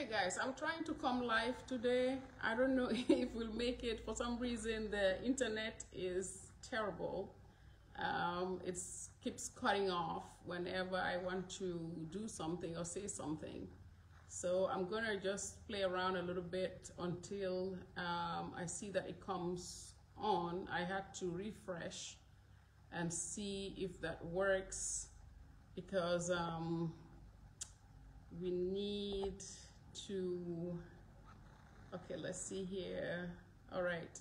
Hey guys, I'm trying to come live today. I don't know if we'll make it. For some reason, the internet is terrible. It keeps cutting off whenever I want to do something or say something. So I'm gonna just play around a little bit until I see that it comes on. I had to refresh and see if that works, because we need to, okay, let's see here. All right,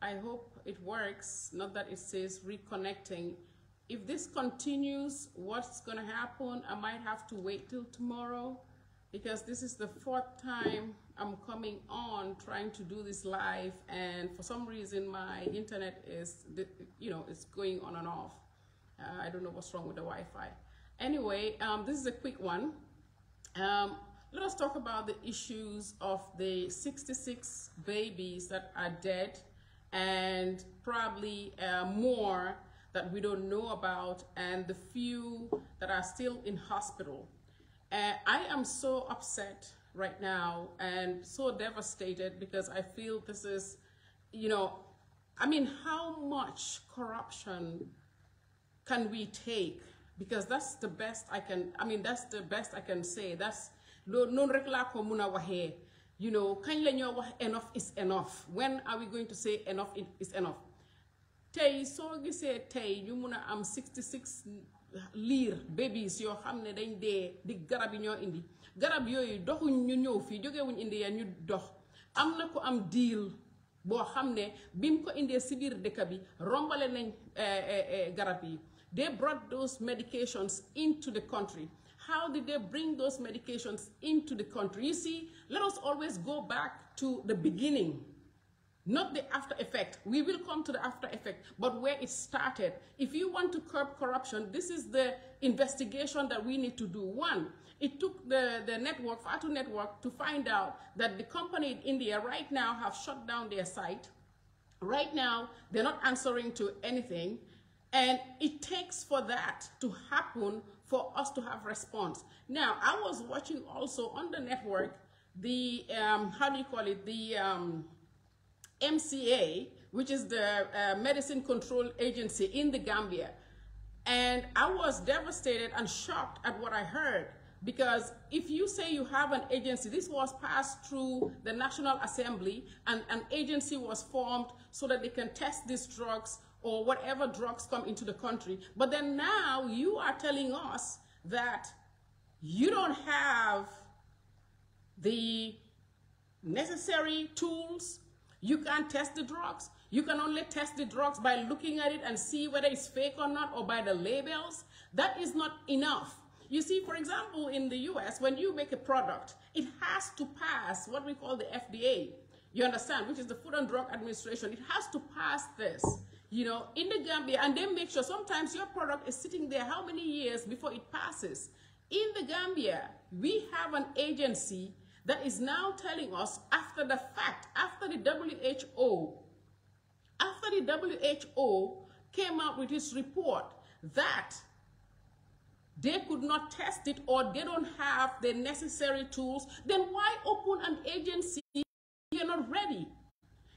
I hope it works, not that it says reconnecting. If this continues, what's gonna happen, I might have to wait till tomorrow, because this is the 4th time I'm coming on trying to do this live, and for some reason my internet is, it's going on and off. I don't know what's wrong with the Wi-Fi. Anyway, this is a quick one. Let us talk about the issues of the 66 babies that are dead, and probably more that we don't know about, and the few that are still in hospital. I am so upset right now and so devastated, because I feel this is, how much corruption can we take? Because that's the best I can, that's the best I can say. That's non rekla ko muna wahe. Kany la wax enough is enough. When are we going to say enough is enough? Tay so gisee tay ñu muna am 66 liir babies yoo xam ne dañ dee di garab yi ñoo indi. Garab yooyu doxuñ ñu ñëw fii jóge wuñ indi ya ñu dox. Am na ko am deal boo xam ne bim ko indee si biir dëkk bi rombale nañ garab yi. They brought those medications into the country. How did they bring those medications into the country? You see, let us always go back to the beginning, not the after effect. We will come to the after effect, but where it started. If you want to curb corruption, this is the investigation that we need to do. One, it took the network, Fatu Network, to find out that the company in India right now have shut down their site. Right now, they're not answering to anything. And it takes for that to happen for us to have response. Now, I was watching also on the network, the, the MCA, which is the Medicine Control Agency in the Gambia. And I was devastated and shocked at what I heard. Because if you say you have an agency, this was passed through the National Assembly, and an agency was formed so that they can test these drugs or whatever drugs come into the country. But then now you are telling us that you don't have the necessary tools. You can't test the drugs. You can only test the drugs by looking at it and see whether it's fake or not, or by the labels. That is not enough. You see, for example, in the US, when you make a product, it has to pass what we call the FDA. You understand? Which is the Food and Drug Administration. It has to pass this. In the Gambia, and they make sure sometimes your product is sitting there how many years before it passes. In the Gambia, we have an agency that is now telling us after the fact, after the WHO came out with its report that they could not test it, or they don't have the necessary tools, then why open an agency if you're not ready?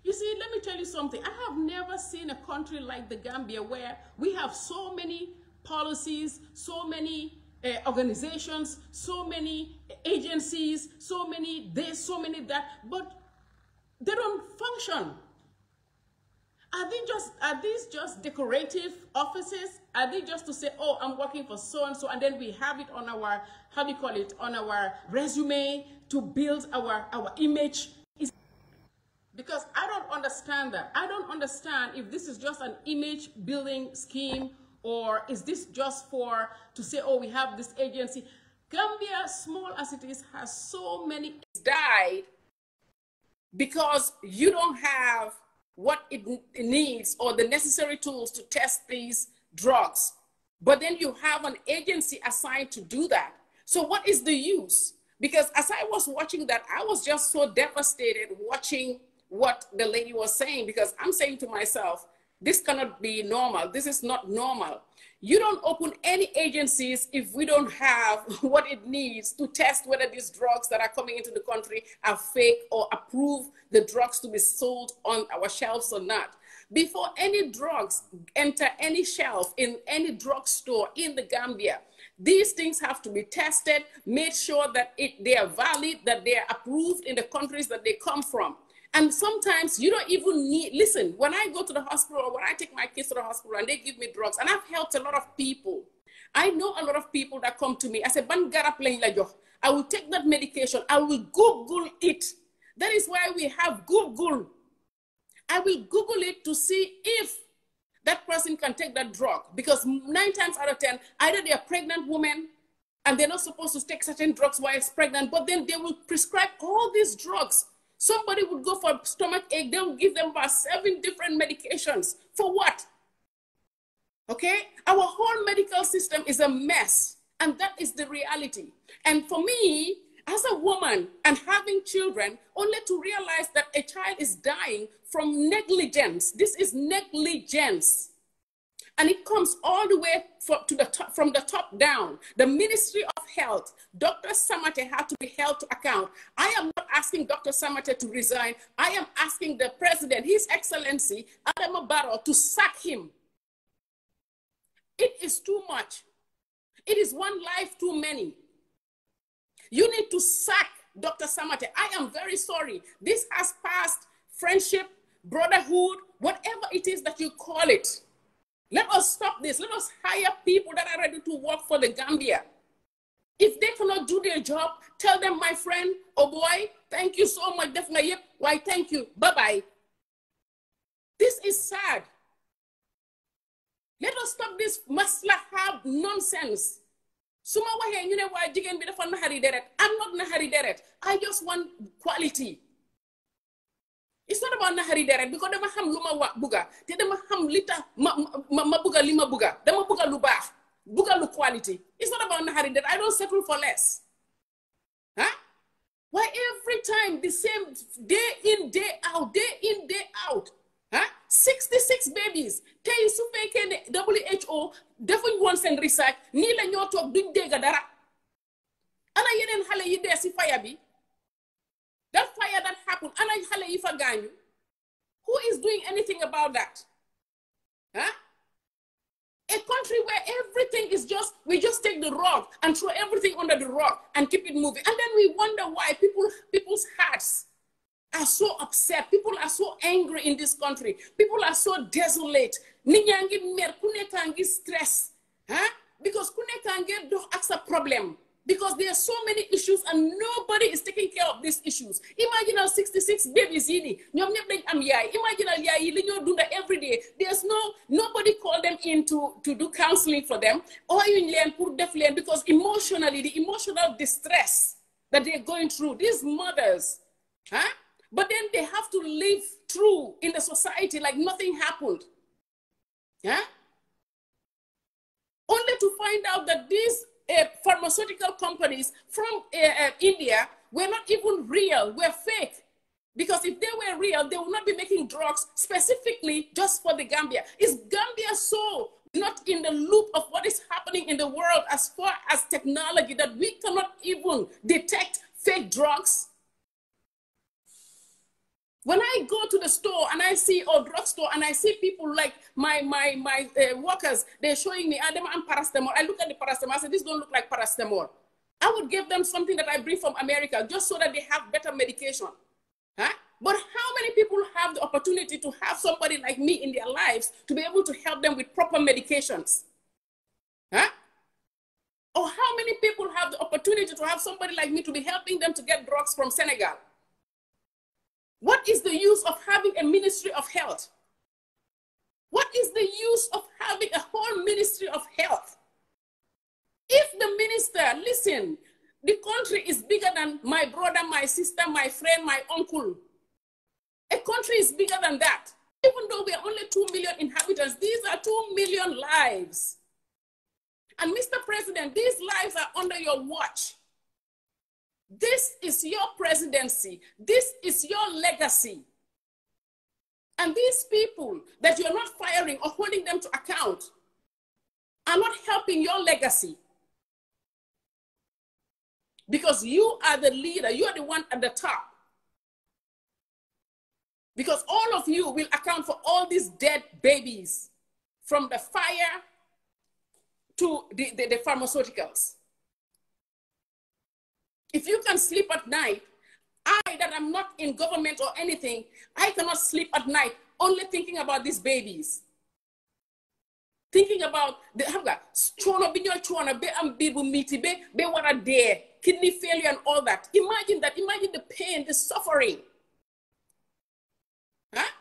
You see, let me tell you something. I have never seen a country like the Gambia where we have so many policies, so many organizations, so many agencies, so many this, so many that, but they don't function. Are these just decorative offices? Are they just to say, oh, I'm working for so-and-so, and then we have it on our, on our resume to build our image? Because I don't understand that. I don't understand if this is just an image building scheme, or is this just to say, oh, we have this agency. Gambia, small as it is, has so many died because you don't have what it needs or the necessary tools to test these drugs. But then you have an agency assigned to do that. So what is the use? Because as I was watching that, I was just so devastated watching what the lady was saying, because I'm saying to myself, this cannot be normal. This is not normal. You don't open any agencies if we don't have what it needs to test whether these drugs that are coming into the country are fake or approve the drugs to be sold on our shelves or not. Before any drugs enter any shelf in any drugstore in the Gambia, these things have to be tested, made sure that they are valid, that they are approved in the countries that they come from. And sometimes you don't even need, listen, when I go to the hospital or when I take my kids to the hospital and they give me drugs, and I've helped a lot of people. I know a lot of people that come to me. I say, "Ban garap lañ la jox." I will take that medication. I will Google it. That is why we have Google. I will Google it to see if that person can take that drug. Because 9 times out of 10, either they are pregnant women and they're not supposed to take certain drugs while it's pregnant, but then they will prescribe all these drugs. Somebody would go for stomach ache, they'll give them about 7 different medications. For what? Okay? Our whole medical system is a mess, and that is the reality. And for me, as a woman and having children, only to realize that a child is dying from negligence. This is negligence. And it comes all the way from the top down. The Ministry of Health, Dr. Samateh had to be held to account. I am not asking Dr. Samateh to resign. I am asking the President, His Excellency, Adama Barrow, to sack him. It is too much. It is one life too many. You need to sack Dr. Samateh. I am very sorry. This has passed friendship, brotherhood, whatever it is that you call it. Let us stop this. Let us hire people that are ready to work for the Gambia. If they cannot do their job, tell them, "My friend, oh boy, thank you so much. Definitely, why, thank you. Bye-bye." This is sad. Let us stop this maslahab nonsense. Suma wahe ñu ne wa jigen bi dafa nahari deret. I'm not nahari deret. I just want quality. It's not about nahari deret because dama xam luma wa buga te dama xam lita ma buga lima buga dama buga lu baax buga lu quality. It's not about nahari deret. I don't settle for less. Huh? Why every time the same day in day out, huh? 66 babies. Tey su fekkee ne WHO defuñ woon seen research nii la ñoo toog duñ dégg dara. Ana yeneen xale yi dee si fire bi. That fire that happened, ana xale yi fa gaañu. Who is doing anything about that? Huh? A country where everything is just, we just take the rug and throw everything under the rug and keep it moving. And then we wonder why people's hearts are so upset. People are so angry in this country. People are so desolate. Ninyangi mer kunekangi stress. Huh? Because kunekangi do aksa problem. Because there are so many issues and nobody is taking care of these issues. Imagine 66 babies yini. Imagine every day. There's nobody call them in to do counseling for them. Or because emotionally, the emotional distress that they're going through, these mothers, huh? But then they have to live through in the society like nothing happened. Yeah? Only to find out that these pharmaceutical companies from India were not even real, were fake. Because if they were real, they would not be making drugs specifically just for the Gambia. Is Gambia so not in the loop of what is happening in the world as far as technology that we cannot even detect fake drugs? When I go to the store and I see, or drugstore, and I see people like my workers, they're showing me, I'm paracetamol. I look at the paracetamol, I say, this don't look like paracetamol. I would give them something that I bring from America just so that they have better medication. Huh? But how many people have the opportunity to have somebody like me in their lives to be able to help them with proper medications? Huh? Or how many people have the opportunity to have somebody like me to be helping them to get drugs from Senegal? What is the use of having a Ministry of Health? What is the use of having a whole Ministry of Health? If the minister, listen, the country is bigger than my brother, my sister, my friend, my uncle. A country is bigger than that. Even though we are only 2 million inhabitants, these are 2 million lives. And Mr. President, these lives are under your watch. This is your presidency. This is your legacy. And these people that you're not firing or holding them to account are not helping your legacy. Because you are the leader, you are the one at the top. Because all of you will account for all these dead babies, from the fire to the pharmaceuticals. If you can sleep at night, I that am not in government or anything, I cannot sleep at night only thinking about these babies. Thinking about the kidney failure and all that. Imagine that. Imagine the pain, the suffering. Huh?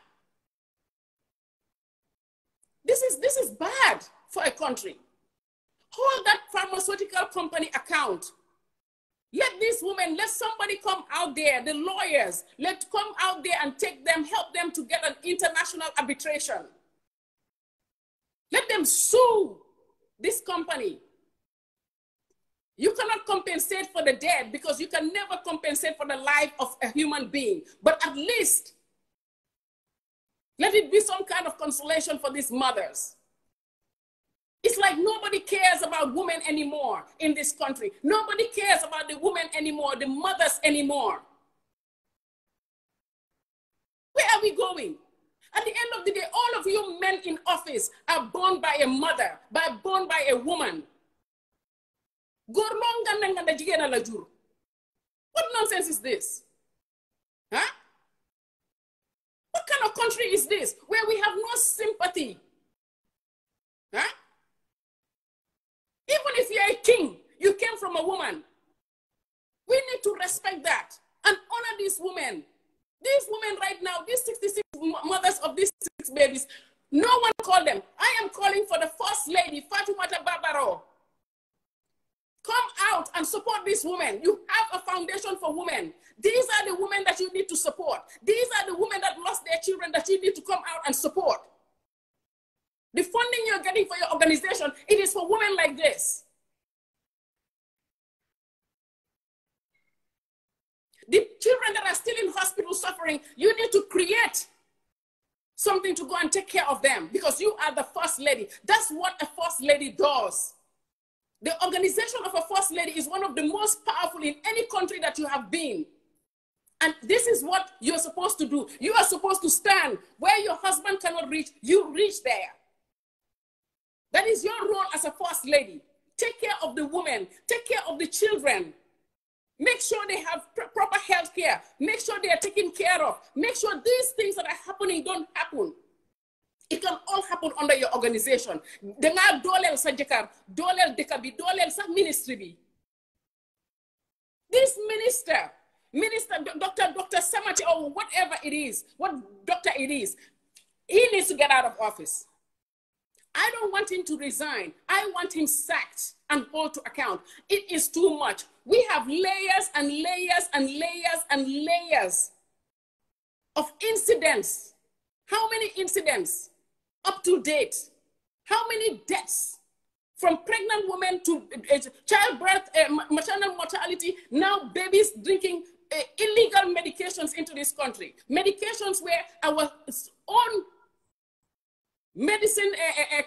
This is bad for a country. Hold that pharmaceutical company account. Let these women, let somebody come out there, the lawyers, let come out there and take them, help them to get an international arbitration. Let them sue this company. You cannot compensate for the dead because you can never compensate for the life of a human being. But at least let it be some kind of consolation for these mothers. It's like nobody cares about women anymore in this country. Nobody cares about the women anymore, the mothers anymore. Where are we going? At the end of the day, all of you men in office are born by a mother, born by a woman. What nonsense is this? Huh? What kind of country is this where we have no sympathy? Huh? Even if you're a king, you came from a woman. We need to respect that and honor these women. These women right now, these 66 mothers of these 6 babies, no one called them. I am calling for the First Lady, Fatoumata Barbaro. Come out and support these women. You have a foundation for women. These are the women that you need to support. These are the women that lost their children that you need to come out and support. The funding you're getting for your organization, it is for women like this. The children that are still in hospital suffering, you need to create something to go and take care of them because you are the First Lady. That's what a First Lady does. The organization of a First Lady is one of the most powerful in any country that you have been. And this is what you're supposed to do. You are supposed to stand where your husband cannot reach, you reach there. That is your role as a First Lady. Take care of the women, take care of the children. Make sure they have proper health care. Make sure they are taken care of. Make sure these things that are happening don't happen. It can all happen under your organization. Dengar dolel sa jekar, dolel dekabi, dolel sa ministry bi. This minister, Dr. Samateh or whatever it is, what doctor it is, he needs to get out of office. I don't want him to resign. I want him sacked and hold to account. It is too much. We have layers and layers and layers and layers of incidents. How many incidents up to date? How many deaths from pregnant women to childbirth, maternal mortality, now babies drinking illegal medications into this country. Medications where our own medicine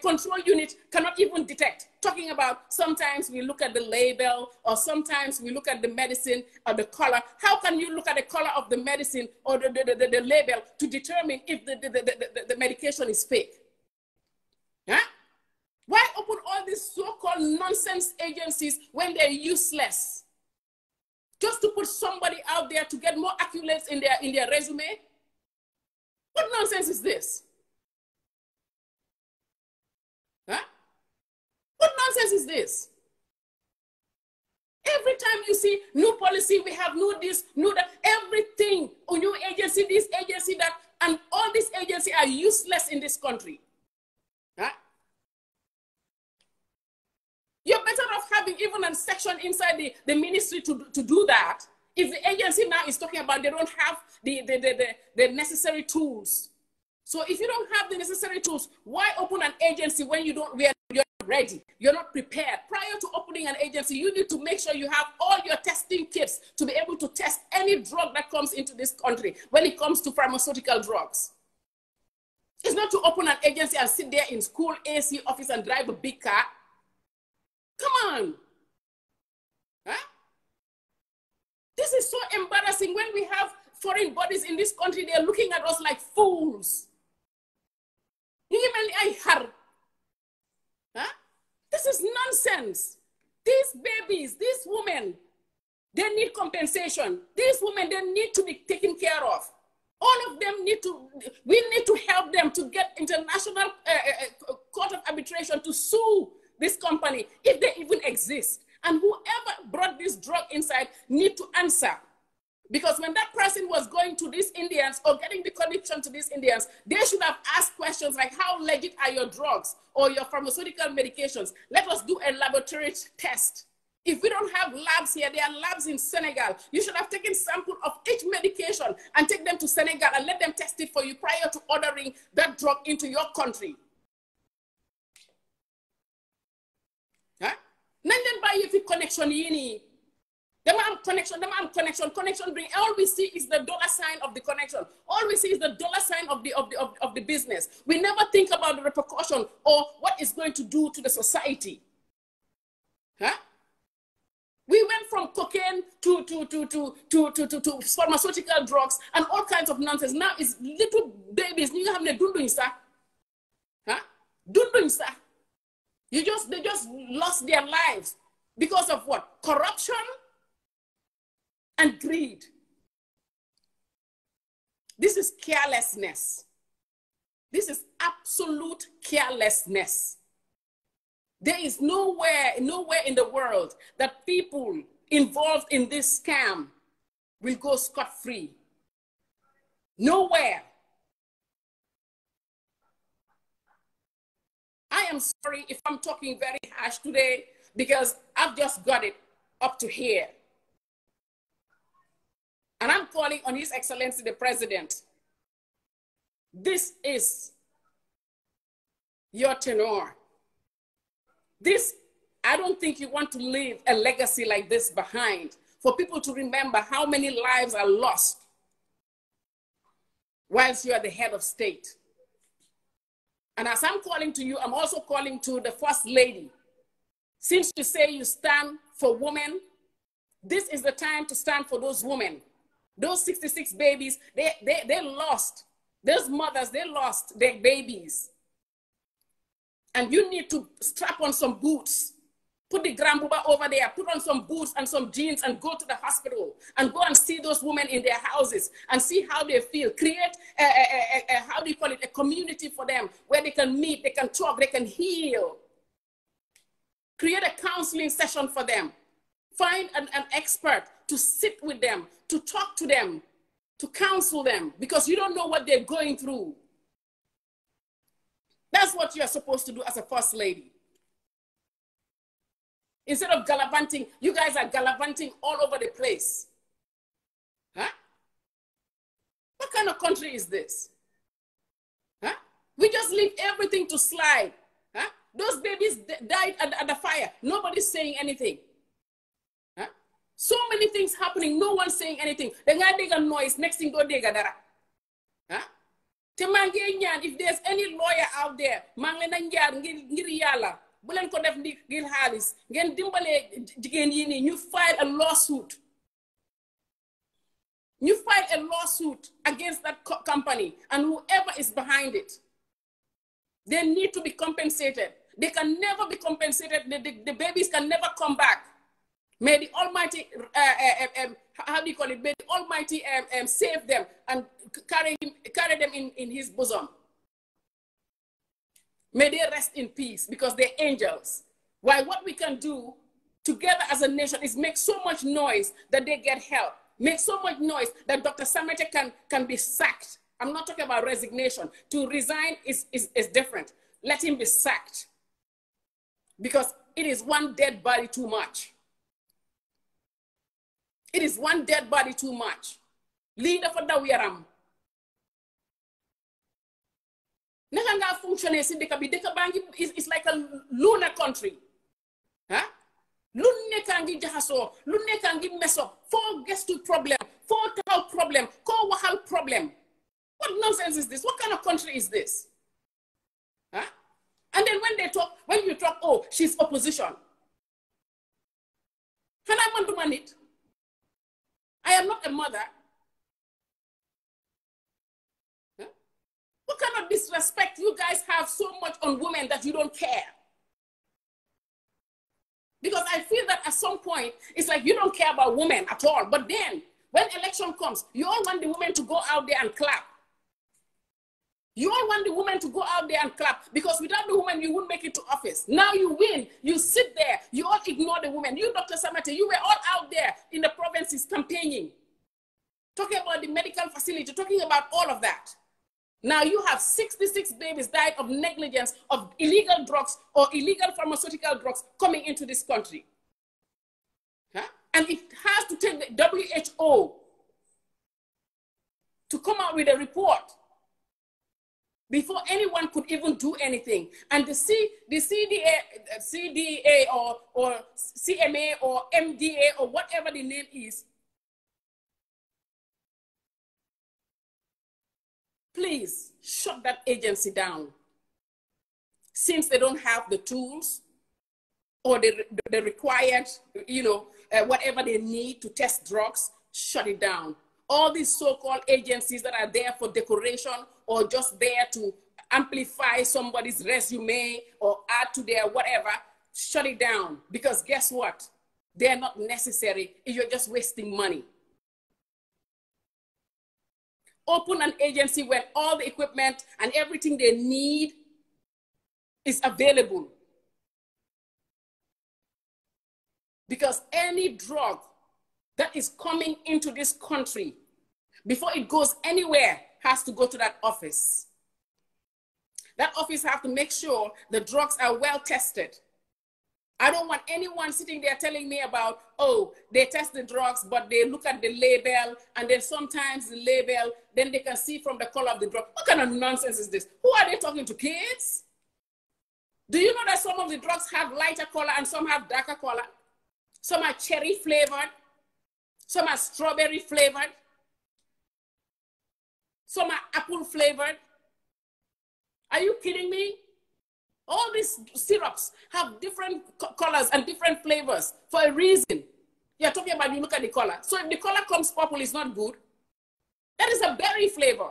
control unit cannot even detect. Talking about sometimes we look at the label or sometimes we look at the medicine or the color. How can you look at the color of the medicine or the label to determine if the medication is fake? Huh? Why open all these so-called nonsense agencies when they're useless? Just to put somebody out there to get more accolades in their resume? What nonsense is this? Huh? What nonsense is this? Every time you see new policy, we have new this, new that, everything, new agency, this agency, that, and all these agencies are useless in this country. Huh? You're better off having even a section inside the ministry to do that. If the agency now is talking about they don't have the necessary tools. So if you don't have the necessary tools, why open an agency when you're not ready? You're not prepared. Prior to opening an agency, you need to make sure you have all your testing kits to be able to test any drug that comes into this country when it comes to pharmaceutical drugs. It's not to open an agency and sit there in school AC office and drive a big car. Come on. Huh? This is so embarrassing when we have foreign bodies in this country. They're looking at us like fools. Huh? This is nonsense. These babies, these women, they need compensation. These women, they need to be taken care of. All of them we need to help them to get international court of arbitration to sue this company, if they even exist. And whoever brought this drug inside need to answer. Because when that person was going to these Indians or getting the connection to these Indians, they should have asked questions like, how legit are your drugs or your pharmaceutical medications? Let us do a laboratory test. If we don't have labs here, there are labs in Senegal. You should have taken sample of each medication and take them to Senegal and let them test it for you prior to ordering that drug into your country. Huh? Nandan buy you connection yini. Connection bring, all we see is the dollar sign of the connection. All we see is the dollar sign of the business. We never think about the repercussion or what it's going to do to the society. Huh? We went from cocaine to pharmaceutical drugs and all kinds of nonsense. Now it's little babies. You have huh? They just lost their lives because of what? Corruption and greed. This is carelessness. This is absolute carelessness. There is nowhere in the world that people involved in this scam will go scot-free. Nowhere. I am sorry if I'm talking very harsh today because I've just got it up to here. And I'm calling on His Excellency the President. This is your tenor. This, I don't think you want to leave a legacy like this behind for people to remember how many lives are lost whilst you are the head of state. And as I'm calling to you, I'm also calling to the First Lady. Since you say you stand for women, this is the time to stand for those women. Those 66 babies, they lost. Those mothers, they lost their babies. And you need to strap on some boots. Put the grandbuba over there, put on some boots and some jeans and go to the hospital and go and see those women in their houses and see how they feel. Create how do you call it, a community for them where they can meet, they can talk, they can heal. Create a counseling session for them. Find an expert to sit with them, to talk to them, to counsel them, because you don't know what they're going through. That's what you're supposed to do as a First Lady. Instead of gallivanting, you guys are gallivanting all over the place. Huh? What kind of country is this? Huh? We just leave everything to slide. Huh? Those babies died at the fire. Nobody's saying anything. Huh? So many things happening, no one's saying anything. They got a noise, next thing go dig dara. Huh? If there's any lawyer out there, you file a lawsuit. You file a lawsuit against that company and whoever is behind it. They need to be compensated. They can never be compensated. The babies can never come back. May the Almighty, how do you call it? May the Almighty save them and carry them in His bosom. May they rest in peace because they're angels. While what we can do together as a nation is make so much noise that they get help. Make so much noise that Dr. Samateh can be sacked. I'm not talking about resignation. To resign is different. Let him be sacked. Because it is one dead body too much. It is one dead body too much. Leader for the wearam. Nakanga functioning in the Kabideka is like a lunar country. Huh? Lunne kangi jahaso, lunne kangi mess up. 4 guest to problem, 4 tau problem, 4 wahal problem. What nonsense is this? What kind of country is this? Huh? And then when you talk, oh, she's opposition. I want to man it? I am not a mother. Huh? What kind of disrespect you guys have so much on women that you don't care? Because I feel that at some point, it's like you don't care about women at all. But then, when election comes, you all want the women to go out there and clap. You all want the women to go out there and clap, because without the women, you wouldn't make it to office. Now you win. You sit there. You all ignore the women. You, Dr. Samateh, you were all out there in the provinces campaigning, talking about the medical facility, talking about all of that. Now you have 66 babies died of negligence of illegal drugs or illegal pharmaceutical drugs coming into this country. Huh? And it has to take the WHO to come out with a report before anyone could even do anything. And the CDA or CMA or MDA or whatever the name is, please shut that agency down. Since they don't have the tools or the required, whatever they need to test drugs, shut it down. All these so-called agencies that are there for decoration or just there to amplify somebody's resume or add to their whatever, shut it down. Because guess what? They're not necessary. You're just wasting money. Open an agency where all the equipment and everything they need is available. Because any drug that is coming into this country, before it goes anywhere, has to go to that office. That office has to make sure the drugs are well tested. I don't want anyone sitting there telling me about, oh, they test the drugs, but they look at the label, and then sometimes the label, then they can see from the color of the drug. What kind of nonsense is this? Who are they talking to, kids? Do you know that some of the drugs have lighter color and some have darker color? Some are cherry flavored. Some are strawberry flavored. Some are apple flavored. Are you kidding me? All these syrups have different colors and different flavors for a reason. You're talking about, you look at the color. So if the color comes purple, it's not good. That is a berry flavor.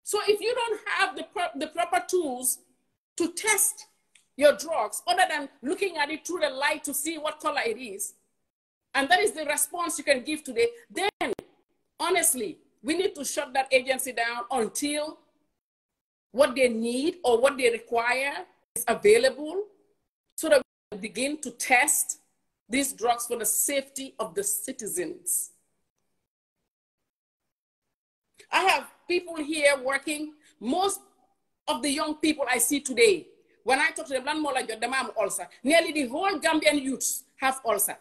So if you don't have the proper tools to test your drugs, other than looking at it through the light to see what color it is, and that is the response you can give today, then honestly, we need to shut that agency down until what they need or what they require is available, so that we can begin to test these drugs for the safety of the citizens. I have people here working. Most of the young people I see today, when I talk to them, nearly the whole Gambian youths have ulcer.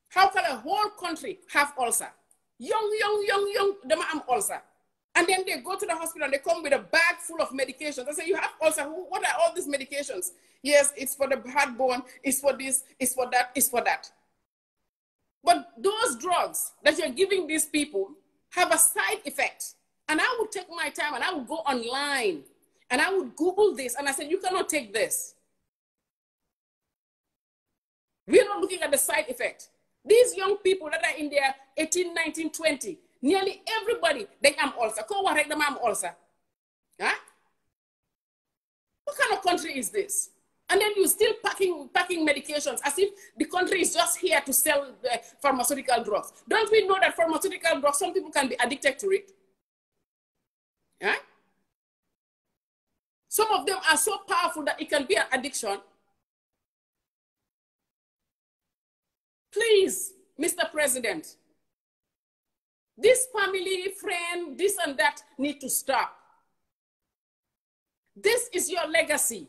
How can a whole country have ulcer? Young, them have ulcer. And then they go to the hospital and they come with a bag full of medications. They say, you have ulcer, what are all these medications? Yes, it's for the heartburn, it's for this, it's for that, it's for that. But those drugs that you're giving these people have a side effect. And I would take my time and I would go online and I would Google this and I said, you cannot take this. We're not looking at the side effect. These young people that are in their 18, 19, 20, nearly everybody, they have ulcer. They have ulcer. Huh? What kind of country is this? And then you're still packing medications as if the country is just here to sell pharmaceutical drugs. Don't we know that pharmaceutical drugs, some people can be addicted to it? Huh? Some of them are so powerful that it can be an addiction. Please, Mr. President, this family, friend, this and that need to stop. This is your legacy.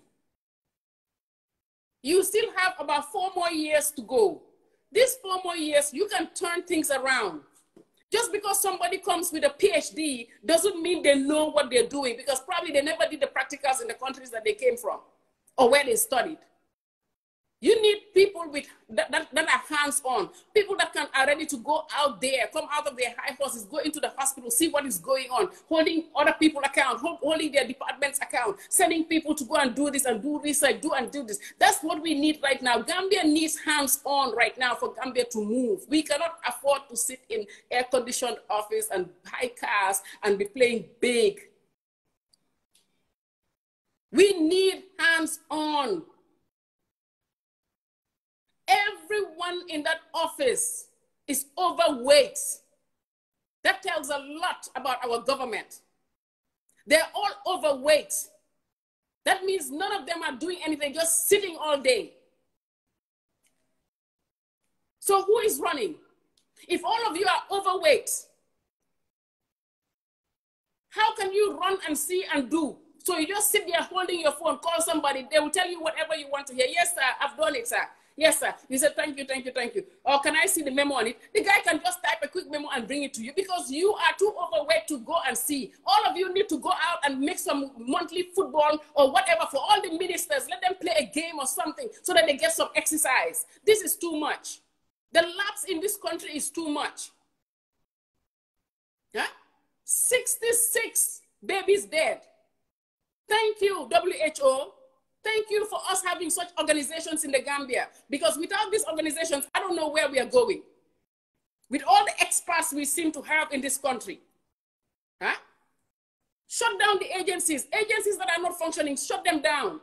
You still have about 4 more years to go. These 4 more years, you can turn things around. Just because somebody comes with a PhD doesn't mean they know what they're doing, because probably they never did the practicals in the countries that they came from or where they studied. You need people with that are hands-on, people that are ready to go out there, come out of their high horses, go into the hospital, see what is going on, holding other people account, holding their departments account, sending people to go and do this and do research, do this. That's what we need right now. Gambia needs hands-on right now for Gambia to move. We cannot afford to sit in air-conditioned office and buy cars and be playing big. We need hands-on. Everyone in that office is overweight. That tells a lot about our government. They're all overweight. That means none of them are doing anything, just sitting all day. So who is running? If all of you are overweight, how can you run and see and do? So you just sit there holding your phone, call somebody, they will tell you whatever you want to hear. Yes, sir, I've done it, sir. Yes, sir. You said, thank you, thank you, thank you. Or can I see the memo on it? The guy can just type a quick memo and bring it to you because you are too overweight to go and see. All of you need to go out and make some monthly football or whatever for all the ministers. Let them play a game or something so that they get some exercise. This is too much. The lapse in this country is too much. Yeah? 66 babies dead. Thank you, WHO. Thank you for us having such organizations in the Gambia. Because without these organizations, I don't know where we are going. With all the experts we seem to have in this country. Huh? Shut down the agencies. Agencies that are not functioning, shut them down.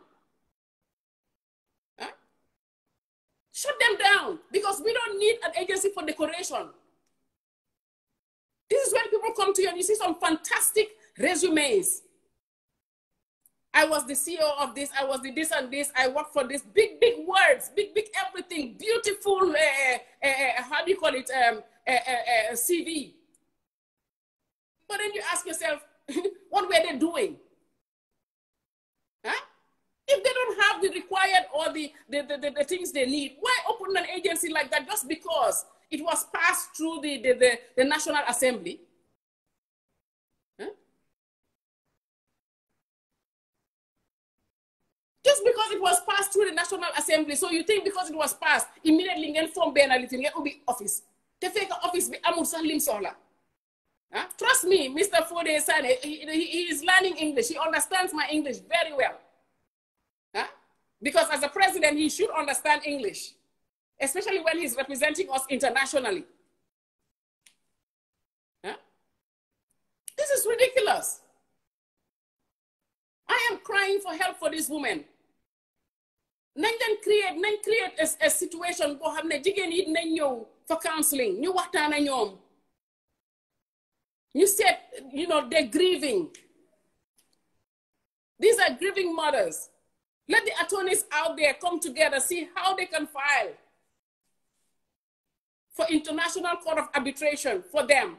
Huh? Shut them down. Because we don't need an agency for decoration. This is when people come to you and you see some fantastic resumes. I was the CEO of this, I was the this and this, I worked for this, big, big words, big, everything, beautiful, how do you call it, CV. But then you ask yourself, what were they doing? Huh? If they don't have the required or the things they need, why open an agency like that just because it was passed through the National Assembly? Just because it was passed through the National Assembly, so you think because it was passed, immediately ngeen form benn lifin ngeen ubbi office. Te fekk office bi amul sax lim soxla. Trust me, Mr. 𝒂𝒂𝒏, he is learning English. He understands my English very well. Because as a president, he should understand English, especially when he's representing us internationally. This is ridiculous. I am crying for help for this woman. Nañ create a situation boo xam ne jigéen yi nañ ñëw for counseling ñu waxtaan ak ñoom. You said, you know, they're grieving. These are grieving mothers. Let the attorneys out there come together, see how they can file for International Court of Arbitration for them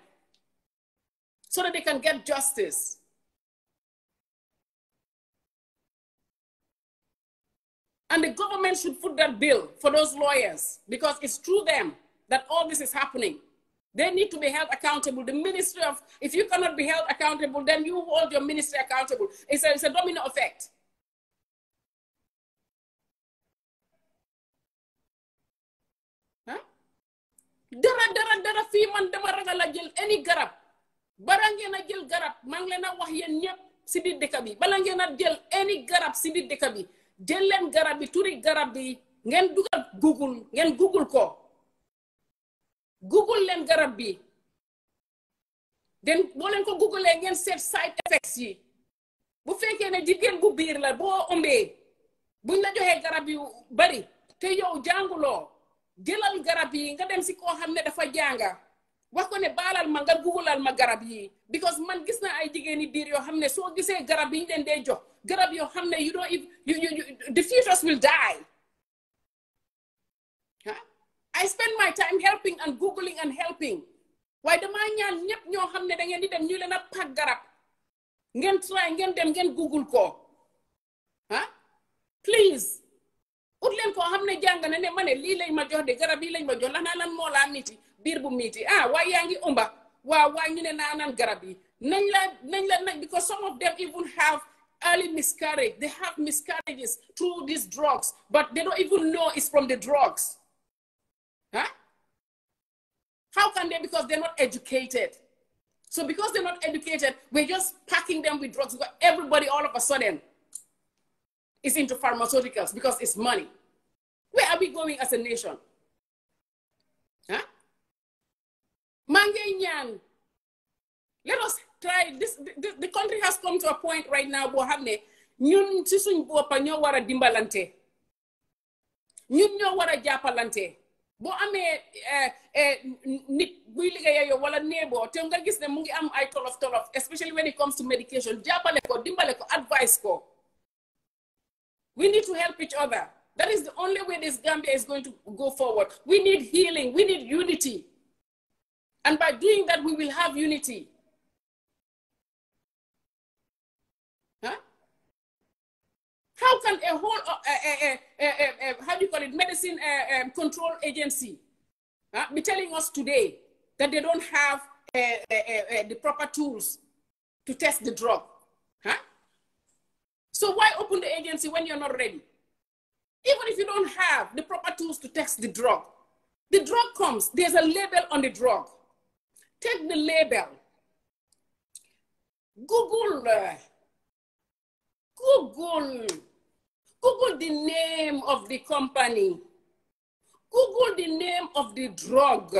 so that they can get justice. And the government should put that bill for those lawyers because it's through them that all this is happening. They need to be held accountable. The Ministry of, if you cannot be held accountable, then you hold your ministry accountable. It's a domino effect. Huh? Dara fi man dama ragal a jël any garab. Bara ngeen a jël garab, maa ngi leen a wax yéen ñëpp si biir dëkk bi. Bala ngeen a jël any garab si biir dëkk bi. Jël leen garab bi turi garab bi ngeen dugal Google ngeen Google ko. Google leen garab bi. Den boo leen ko Google ngeen seet side effects yi. Bu fekkee ne jigéen bu biir la boo ombee buñ la joxee garab yu bari te yow jànguloo jëlal garab yi nga dem si koo xam ne dafa jànga wax ko ne baalal ma nga Googleal ma garab yi because man gis naa ay jigéeni biir yoo xam ne soo gisee garab yi ñu leen dee jox garab yoo xam ne you don't the fetus will die. I spend my time helping and Googling and helping. Waaye damaa ñaan ñëpp ñoo xam ne da ngeen di dem ñu leen a pak garab ngeen try ngeen dem ngeen Google ko. Please. Ut leen koo xam ne jàng na ne ma ne lii lañ ma jox de garab yi lañ ma jox lan moo laa miti biir bu miti waaye yaa ngi umba waaw ñu ne naa naan garab yi nañ la because some of them even have early miscarriage. They have miscarriages through these drugs, but they don't even know it's from the drugs. Huh? How can they? Because they're not educated. So because they're not educated, we're just packing them with drugs. Because everybody all of a sudden is into pharmaceuticals because it's money. Where are we going as a nation? Huh? Mangenyan. Let us try this. The country has come to a point right now, Bohamne. Nyun sisuñ bopa ñoo wara dimbalante. Ñun ñoo wara jappalante. Bo amé nit buy liggéey yow wala nebo te nga gis ne mu ngi am ay tolof, especially when it comes to medication. Jappale ko, dimbale ko, advice ko. We need to help each other. That is the only way this Gambia is going to go forward. We need healing. We need unity. And by doing that, we will have unity. Huh? How can a whole, how do you call it, medicine control agency be telling us today that they don't have the proper tools to test the drug? Huh? So why open the agency when you're not ready? Even if you don't have the proper tools to test the drug comes, there's a label on the drug. Take the label. Google the name of the company. Google the name of the drug.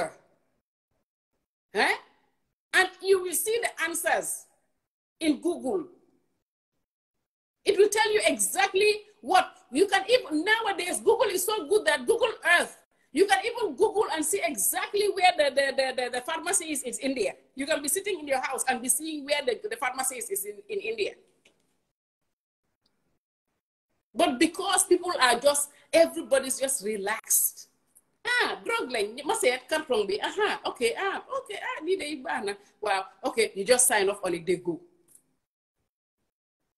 Eh? And you will see the answers in Google. It will tell you exactly what you can even, nowadays, Google is so good that Google Earth, you can even Google and see exactly where the pharmacy is in India. You can be sitting in your house and be seeing where the pharmacy is in India. But because people are just, everybody's just relaxed. Drug line, must say carton be, okay, wow, okay, you just sign off on it, they go.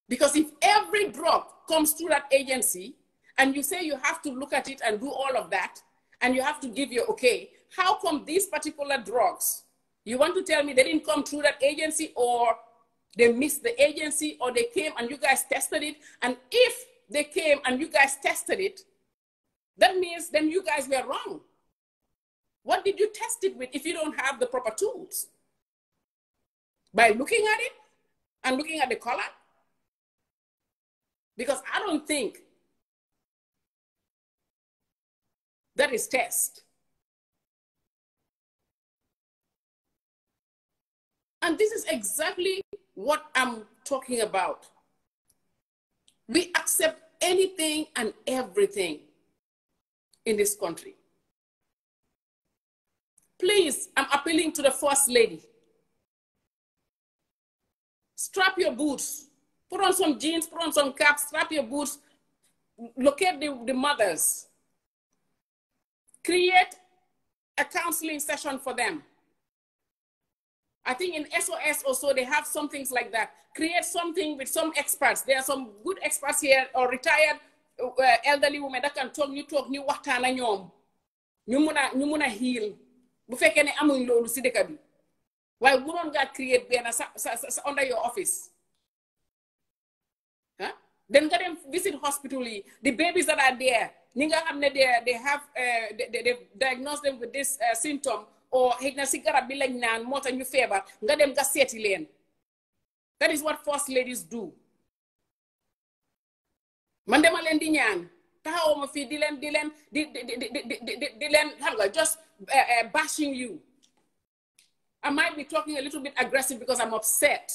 Because if every drug comes through that agency and you say you have to look at it and do all of that and you have to give your okay, how come these particular drugs, you want to tell me they didn't come through that agency or they missed the agency or they came and you guys tested it? And if they came and you guys tested it, that means then you guys were wrong. What did you test it with if you don't have the proper tools? By looking at it and looking at the color? Because I don't think that is test. And this is exactly what I'm talking about. We accept anything and everything in this country. Please, I'm appealing to the First Lady. Strap your boots. Put on some jeans, put on some caps, strap your boots, locate the mothers. Create a counseling session for them. I think in SOS also they have some things like that. Create something with some experts. There are some good experts here or retired elderly women that can talk new waxtana ñoom. Ñu mëna heal. Bu fekkee ne amuñ loolu ci dëkk bi. Waaye mënoon nga create benn under your office. Huh? Then get them visit hospital. The babies that are there, they diagnosed them with this symptom or that is what first ladies do. Mandema len di ñaan taxaw ma fi di len just bashing you. I might be talking a little bit aggressive because I'm upset.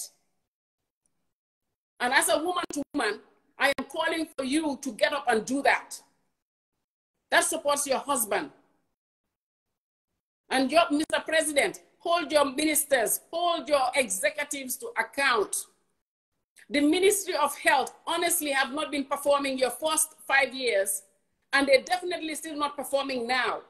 And as a woman to woman, I am calling for you to get up and do that. That supports your husband. And your, Mr. President, hold your ministers, hold your executives to account. The Ministry of Health honestly have not been performing your first 5 years, and they're definitely still not performing now.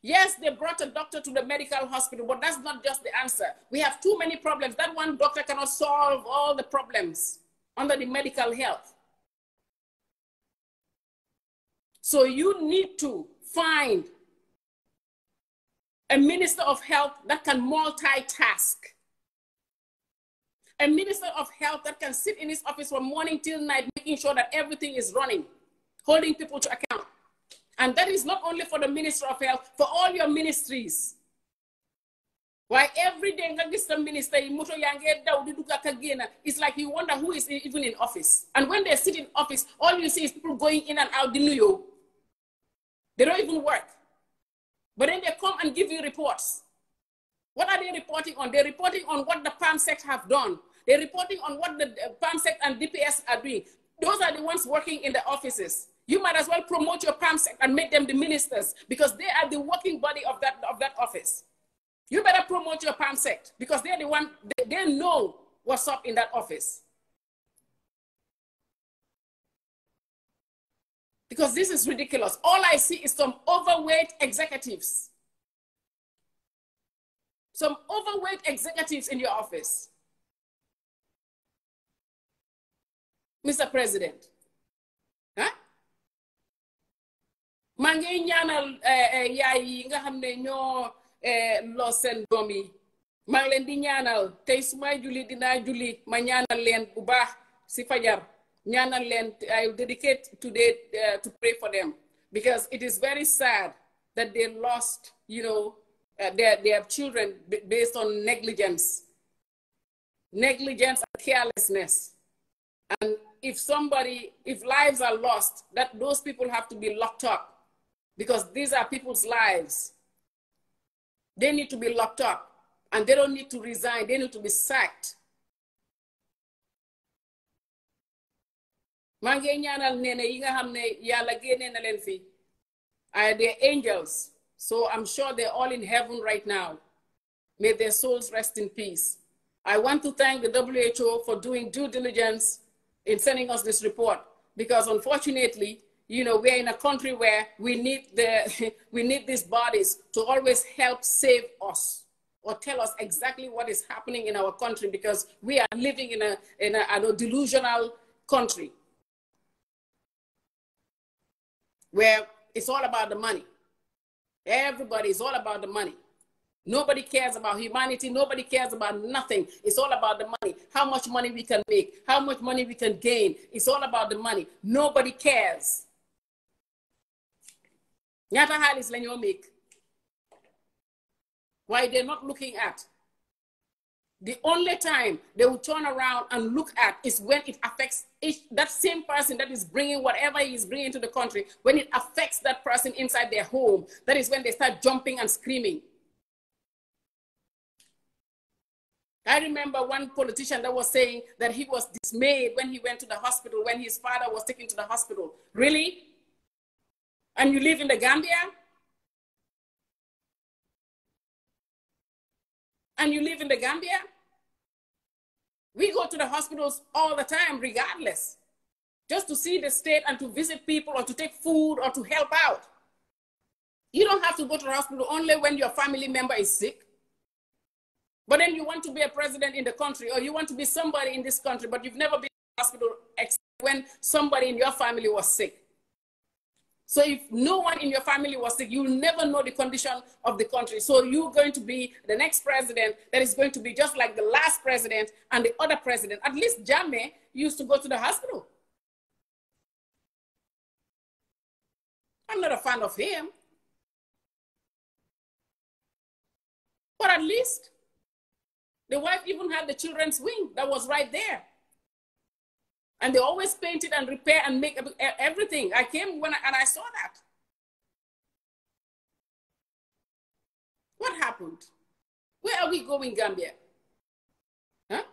Yes, they brought a doctor to the medical hospital, but that's not just the answer. We have too many problems. That one doctor cannot solve all the problems under the medical health. So you need to find a Minister of Health that can multitask. a minister of health that can sit in his office from morning till night, making sure that everything is running, holding people to account. And that is not only for the Minister of Health, for all your ministries. Why every day, minister, it's like you wonder who is even in office. And when they sit in office, all you see is people going in and out. They don't even work. But then they come and give you reports. What are they reporting on? They're reporting on what the 𝒂𝒂𝒂 have done. They're reporting on what the 𝒂𝒂𝒂 and DPS are doing. Those are the ones working in the offices. You might as well promote your 𝒂𝒂𝒂 and make them the ministers, because they are the working body of that office. You better promote your 𝒂𝒂𝒂 because they're the one, they know what's up in that office. Because this is ridiculous. All I see is some overweight executives. Some overweight executives in your office. Mr. President. Huh? maa ngi ñaanal yaay yi nga xam ne ñoo loos seen doom yi maa ngi leen di ñaanal tey su may julli dinaa julli ma ñaanal leen bu baax si fajar ñaanal leen. I dedicate today to pray for them, because it is very sad that they lost, you know, their children based on negligence and carelessness. And if lives are lost, that those people have to be locked up, because these are people's lives. They need to be locked up, and they don't need to resign. They need to be sacked. maa ngi ñaanal nene yi nga xam ne yàlla génne na leen fi. They're angels, so I'm sure they're all in heaven right now. May their souls rest in peace. I want to thank the WHO for doing due diligence in sending us this report, because unfortunately, you know, we're in a country where we need these bodies to always help save us or tell us exactly what is happening in our country, because we are living in a delusional country where it's all about the money. Everybody is all about the money. Nobody cares about humanity. Nobody cares about nothing. It's all about the money. How much money we can make, how much money we can gain. It's all about the money. Nobody cares. Ñaata xaalis la ñoo make. Why they're not looking at? The only time they will turn around and look at is when it affects that same person that is bringing whatever he is bringing to the country. When it affects that person inside their home, that is when they start jumping and screaming. I remember one politician that was saying that he was dismayed when he went to the hospital, when his father was taken to the hospital. Really? And you live in the Gambia? And you live in the Gambia? We go to the hospitals all the time, regardless, just to see the state and to visit people or to take food or to help out. You don't have to go to the hospital only when your family member is sick. But then you want to be a president in the country, or you want to be somebody in this country, but you've never been to the hospital except when somebody in your family was sick. So if no one in your family was sick, you'll never know the condition of the country. So you're going to be the next president that is going to be just like the last president and the other president. At least Jammeh used to go to the hospital. I'm not a fan of him. But at least the wife even had the children's wing that was right there. And they always paint it and repair and make everything. I came and I saw that. What happened? Where are we going, Gambia? Huh?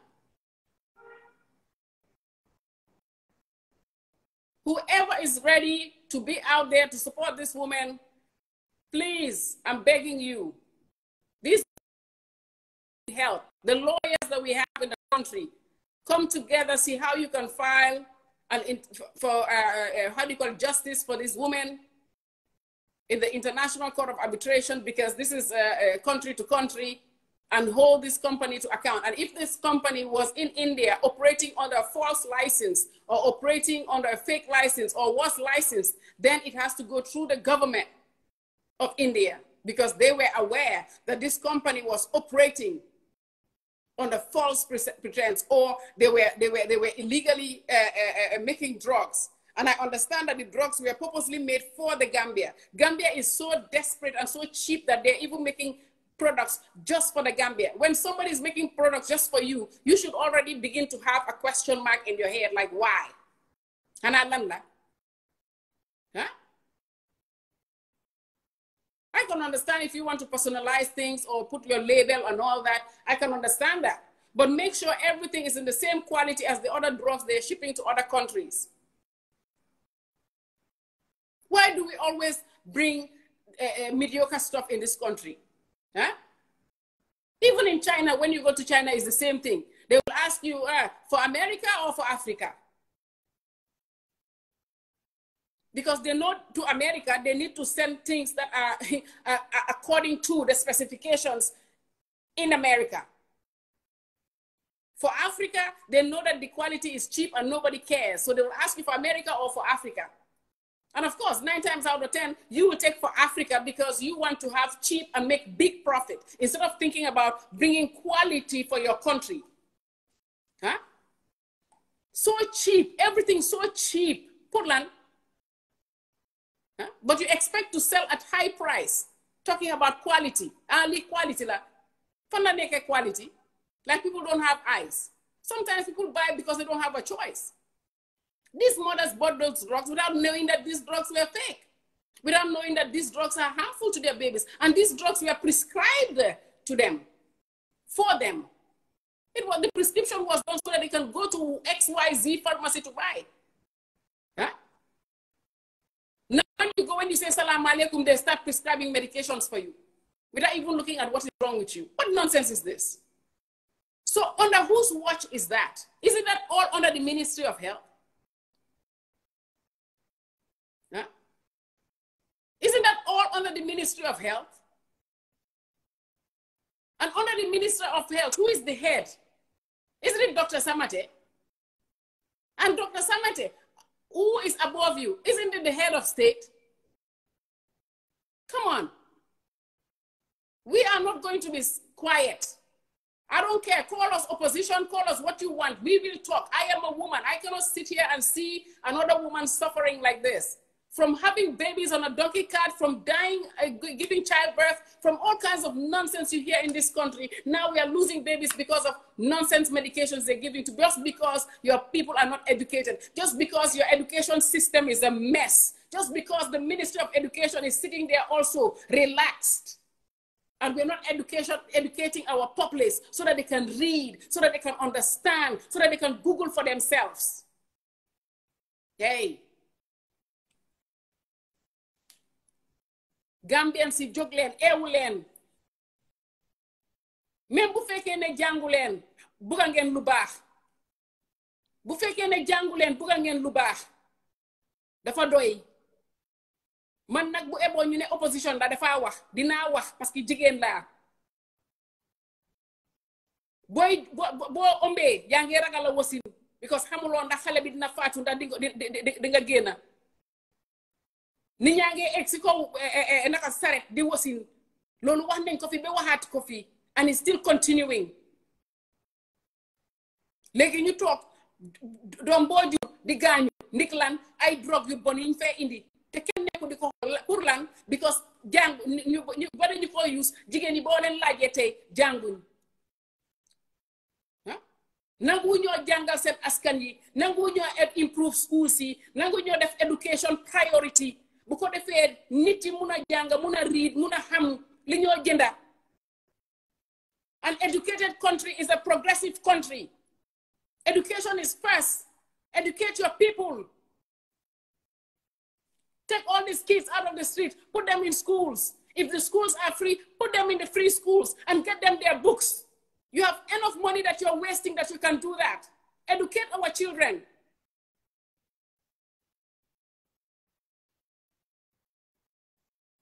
Whoever is ready to be out there to support this woman, please, I'm begging you. This help. The lawyers that we have in the country, come together, see how you can file justice for this woman in the International Court of Arbitration, because this is country to country, and hold this company to account. And if this company was in India operating under a false license or operating under a fake license or was licensed, then it has to go through the government of India, because they were aware that this company was operating under false pretense, or they were illegally making drugs. And I understand that the drugs were purposely made for the Gambia. Gambia is so desperate and so cheap that they're even making products just for the Gambia. When somebody is making products just for you, you should already begin to have a question mark in your head, like why? Huh? I can understand if you want to personalize things or put your label and all that. I can understand that. But make sure everything is in the same quality as the other drugs they're shipping to other countries. Why do we always bring mediocre stuff in this country? Huh? Even in China, when you go to China, it's the same thing. They will ask you, for America or for Africa? Because they know to America, they need to send things that are according to the specifications in America. For Africa, they know that the quality is cheap and nobody cares. So they will ask you for America or for Africa. And of course, 9 times out of 10, you will take for Africa because you want to have cheap and make big profit instead of thinking about bringing quality for your country. Huh? So cheap, everything so cheap. Portland. Huh? But you expect to sell at high price, talking about quality. Only quality. Quality. Like people don't have eyes. Sometimes people buy because they don't have a choice. These mothers bought those drugs without knowing that these drugs were fake, without knowing that these drugs are harmful to their babies. And these drugs were prescribed to them, for them. The prescription was done so that they can go to XYZ pharmacy to buy. Huh? Now when you say salam alaikum, they start prescribing medications for you without even looking at what is wrong with you. What nonsense is this? So under whose watch is that? Isn't that all under the Ministry of Health? Huh? Isn't that all under the Ministry of Health? And under the Ministry of Health, who is the head? Isn't it Dr. Samateh? And Dr. Samateh, who is above you? Isn't it the head of state? Come on. We are not going to be quiet. I don't care. Call us opposition, call us what you want. We will talk. I am a woman. I cannot sit here and see another woman suffering like this. From having babies on a donkey cart, from dying, giving childbirth, from all kinds of nonsense you hear in this country. Now we are losing babies because of nonsense medications they're giving to, just because your people are not educated, just because your education system is a mess, just because the Ministry of Education is sitting there also relaxed. And we're not educating our populace so that they can read, so that they can understand, so that they can Google for themselves. Hey. Gambian si jóg leen eewu leen même bu fekkee ne jàngu leen bugga ngeen lu baax bu fekkee ne jàngu leen bugga ngeen lu baax dafa doy man nag bu eboo ñu ne opposition la dafa wax dinaa wax parce que jigéen laa boo ombee yaa ngi ragal a wasin because xamuloo ndax xale bi dina faatu ndax di nga génna ni ñaa ngi egg si kaw naka saret di wasin loolu wax nañ ko fi ba waxaat ko fi and it's still continuing léegi ñu toog doom boo jur di gaañu ndik lan ay drogue yu bon yiñ fee indi te kenn nekku di ko pour lan because jàng ñu bari ñu ko use jigéen yi boo leen laajee tey jànguñ nangu ñoo jàngal seen askan yi nangu ñoo improve schools yi nangu ñoo def education priority bu ko defee nit yi mun a jàng mun a read mun a xam li ñoo jënda. An educated country is a progressive country. Education is first. Educate your people. Take all these kids out of the street, put them in schools. If the schools are free, put them in the free schools and get them their books. You have enough money that you're wasting that you can do that. Educate our children.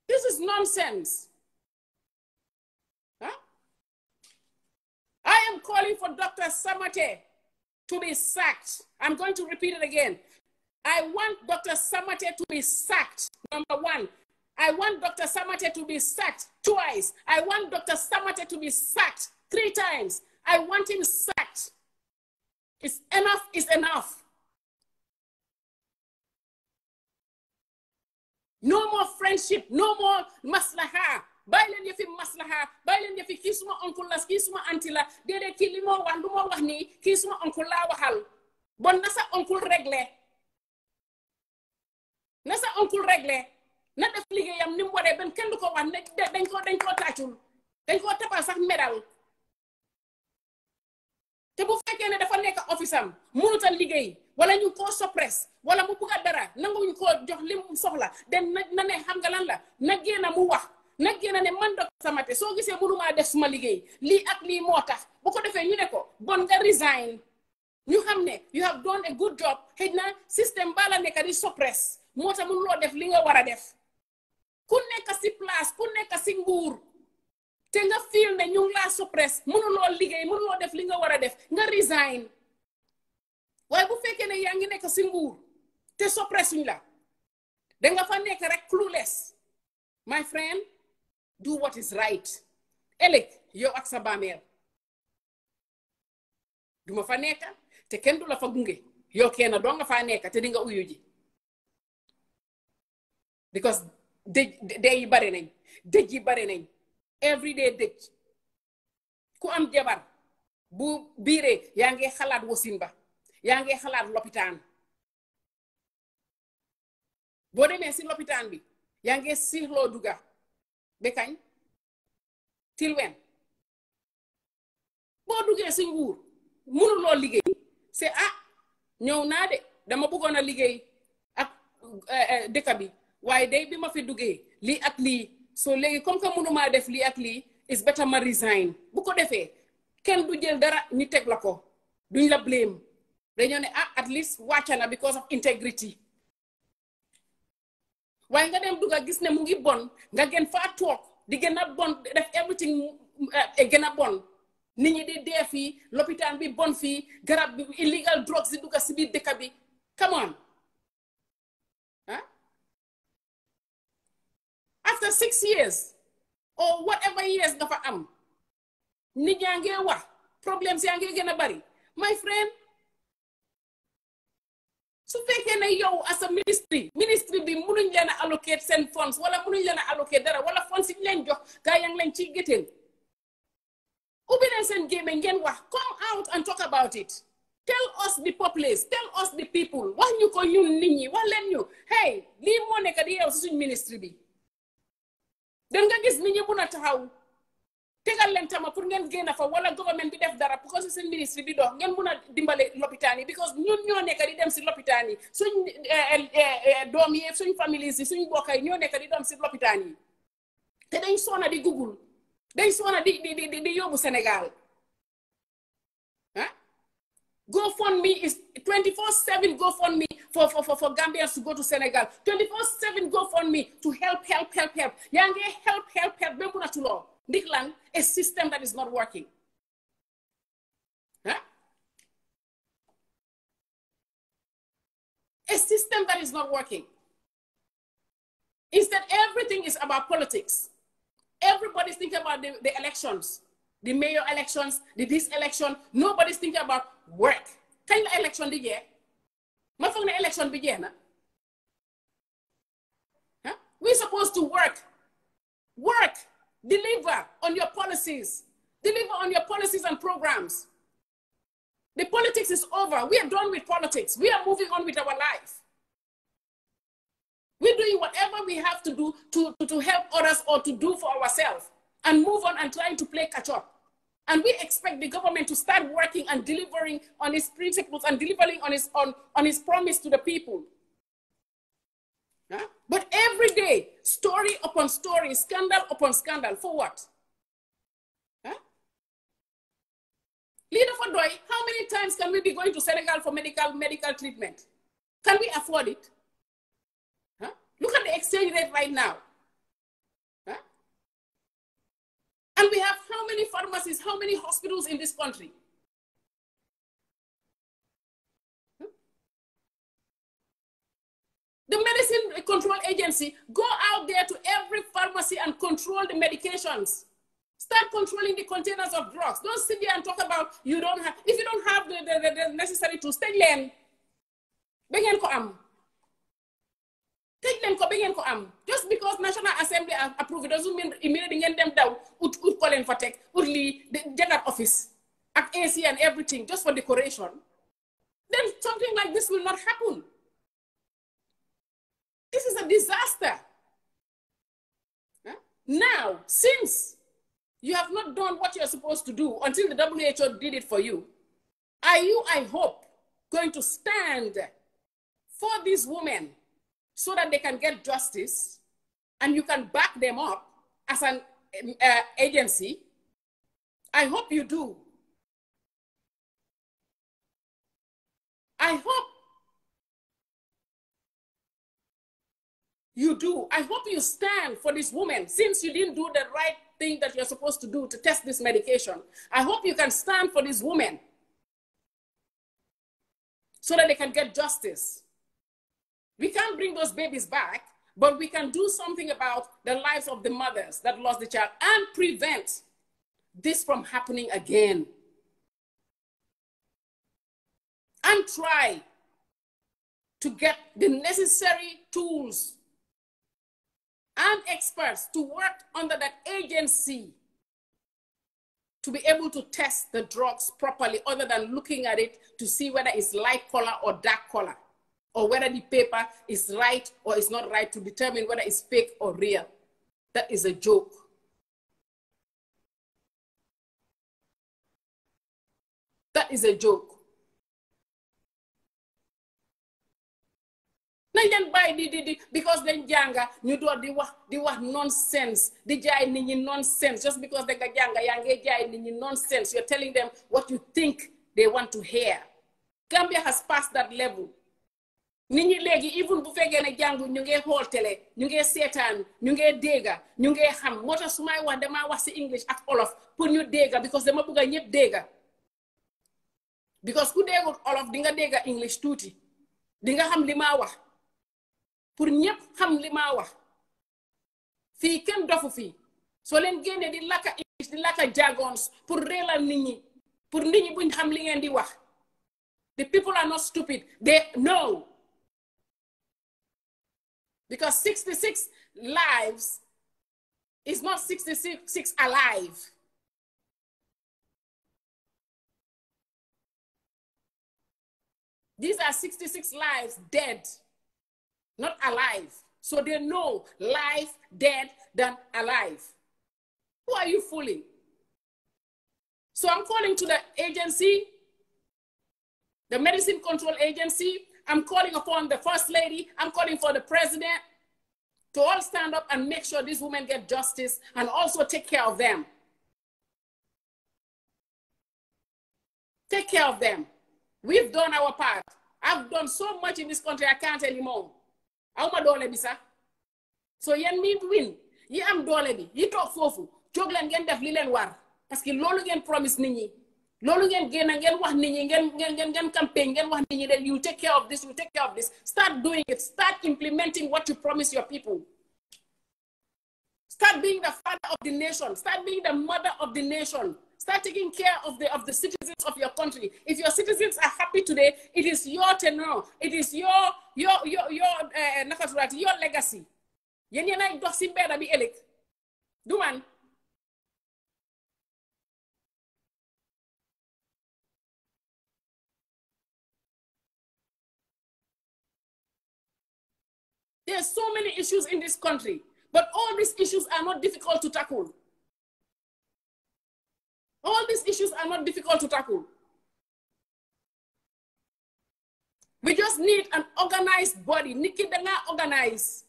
This is nonsense. Huh? I am calling for Dr. Samateh to be sacked. I'm going to repeat it again. I want Dr. Samateh to be sacked, number one. I want Dr. Samateh to be sacked twice. I want Dr. Samateh to be sacked 3 times. I want him sacked. It's enough is enough. No more friendship, no more maslaha. Bàyyi leen yëfi maslaha, bàyyi leen yëfi kii suma oncle la, kii suma auntie la, déedéet kii li moo wax lu moo wax nii, kii suma oncle laa waxal. Bon na sa oncle réglé. Na sa oncle réglé. Na def liggéeyam ni mu waree ben kenn du ko wax ne dañ ko tàccul. Dañ ko tapal sax medal. Te bu fekkee ne dafa nekk office am mënutal liggéey wala ñu ko suppress wala mu bugg a dara nanguñ ko jox li mu soxla den na ne xam nga lan la na génn mu wax na génn ne man Dr Samateh soo gisee mënumaa def suma liggéey lii ak lii moo tax bu ko defee ñu ne ko bon nga resign ñu xam ne you have done a good job xëy na système baa la nekk di suppress moo tax mënuloo def li nga war a def ku nekk si place ku nekk si nguur te nga feel ne ñu ngi laa suppress mënuloo liggéey mënuloo def li nga war a def nga resign waaye bu fekkee ne yaa ngi nekk si nguur te suppressuñ la danga fa nekk rek clueless my friend do what is right ëllëg yow ak sa bàmmeel duma fa nekk te kenn du la fa gunge yow kenn doo nga fa nekk te di nga uyu ji because dëj yi bari nañ dëj yi bari nañ everyday dëj ku am jabar bu biiree yaa ngi xalaat wasin ba yaa ngi xalaat lopitaan boo demee si lopitaan bi yaa ngi siixloo duga ba kañ tilwen boo duggee si nguur mënuloo liggéey c'est ñëw naa de dama bëggoon a liggéey ak dëkk bi waaye day bi ma fi duggee lii ak lii so léegi comme que mënumaa def lii ak lii is better ma resign bu ko defee kenn du jël dara ñu teg la ko duñ la blame dañoo ne at least wàcca na because of integrity waaye nga dem dugga gis ne mu ngi bon nga gën faa toog di gën a bon def everything gën a bon nit ñi di dee fii lopitaan bi bon fii garab bi illegal drugs di dugga si biir dëkk bi come on after 6 years or whatever years nga fa am nit ñaa ngee wax problems yaa ngee gën a bari my friend su fekkee ne yow as a ministry bi mënuñ leen a allocate seen funds wala mënuñ leen a allocate dara wala funds yi ñu leen jox gaa yaa ngi leen ciy gétteen ubbi leen seen gémmiñ ngeen wax come out and talk about it tell us the populace tell us the people wax ñu ko ñun nit ñi wax leen ñu hey lii moo nekk di yow si suñ ministry bi den nga gis nit ñi mun a taxaw tegal leen tama pour ngeen génn fa wala government bi def dara pour que seen ministre bi dox ngeen mun a dimbale lopitaan yi because ñun ñoo nekk di dem si lopitaan yi suñ doom yi suñ families yi suñ mbokk yi ñoo nekk di dem si lopitaan yi te dañ soona di Google dañ soona di yóbbu Sénégal GoFundMe is 24/7 GoFundMe for Gambians to go to Senegal. 24/7 GoFundMe to help. Yange help. Bemuna tulo. Ndiklang, a system that is not working. A system that is not working. Instead, everything is about politics. Everybody's thinking about the elections. The mayor elections, this election. Nobody's thinking about work. Kañ la election di jeex ma foog ne election bi jeex na we're supposed to work deliver on your policies and programs. The politics is over. We are done with politics. We are moving on with our life. We're doing whatever we have to do to help others or to do for ourselves and move on and trying to play catch up. And we expect the government to start working and delivering on its principles and delivering on its promise to the people. But every day, story upon story, scandal upon scandal, for what? Leader for Doi, how many times can we be going to Senegal for medical treatment? Can we afford it? Look at the exchange rate right now. And we have how many pharmacies, how many hospitals in this country? The Medicine Control Agency, go out there to every pharmacy and control the medications. Start controlling the containers of drugs. Don't sit there and talk about you don't have, if you don't have the necessary tools, take them. Begin ko am. Take them ko am. Just because National Assembly approve it doesn't mean immediately get them down. Ut calling for tech, utli get that office, at AC and everything just for decoration. Then something like this will not happen. This is a disaster. Huh? Now, since you have not done what you're supposed to do until the WHO did it for you, are you, I hope, going to stand for these women so that they can get justice and you can back them up as an agency? I hope you do. I hope you do. I hope you stand for this woman since you didn't do the right thing that you're supposed to do to test this medication. I hope you can stand for this woman so that they can get justice. We can't bring those babies back, but we can do something about the lives of the mothers that lost the child and prevent this from happening again. And try to get the necessary tools and experts to work under that agency to be able to test the drugs properly, other than looking at it to see whether it's light color or dark color, or whether the paper is right or is not right, to determine whether it's fake or real. That is a joke. That is a joke. Because then janga ñu door di wax nonsense, di jaay nit ñi nonsense. Just because they got janga yaa ngi jaay nit ñi nonsense, you're telling them what you think they want to hear. Gambia has passed that level. Nit ñi léegi even bu fekkee ne jàngu ñu ngi xool télé, ñu ngi seetaan, ñu ngi dégga, ñu ngi xam. Moo tax su may wax dama wax si English ak Olof pour ñu dégga, because dama bëgg a ñëpp dégga. Because ku déggul Olof di nga dégga English tuuti, di nga xam li ma wax. Pour ñëpp xam li ma wax fii kenn dofu fii soo leen génne di laka English di laka jargons pour réelal nit ñi, pour nit ñi buñ xam li ngeen di wax. The people are not stupid, they know. Because 66 lives is not 66 alive. These are 66 lives dead, not alive. So they know life dead than alive. Who are you fooling? So I'm calling to the agency, the Medicine Control Agency. I'm calling upon the First Lady. I'm calling for the President to all stand up and make sure these women get justice and also take care of them. Take care of them. We've done our part. I've done so much in this country, I can't anymore. Awma dole bi sax. So yen mi win, yi am dole bi, yi tok fofu, jog len ngeen def li len war, parce que lolu ngeen promise nit ñi. Lolu ngeen gëna ngeen wax nit ñi, ngeen campaign, ngeen wax nit ñi that you take care of this, you take care of this. Start doing it. Start implementing what you promise your people. Start being the father of the nation. Start being the mother of the nation. Start taking care of the citizens of your country. If your citizens are happy today, it is your tenure. It is your legacy. Yen ay dox ci mbéda bi ëlëk. Du man. There are so many issues in this country, but all these issues are not difficult to tackle. All these issues are not difficult to tackle. We just need an organized body. Niki danga organize.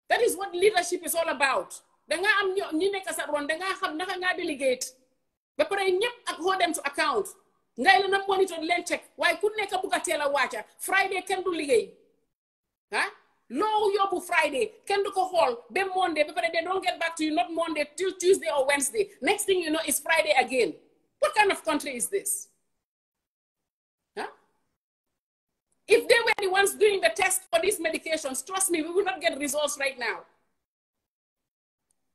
That is what leadership is all about. Danga am ñu nekk sa ron, danga xam naka nga delegate. Ba pare ñëpp ak hold them to account. Ngay la na monitor leen check. Waaye ku nekk bu ka teel a wàcca. Friday kenn du liggéey. Huh? Low yobu Friday, can do call, then Monday, but they don't get back to you, not Monday, till Tuesday or Wednesday. Next thing you know, it's Friday again. What kind of country is this? Huh? If they were the ones doing the test for these medications, trust me, we will not get results right now.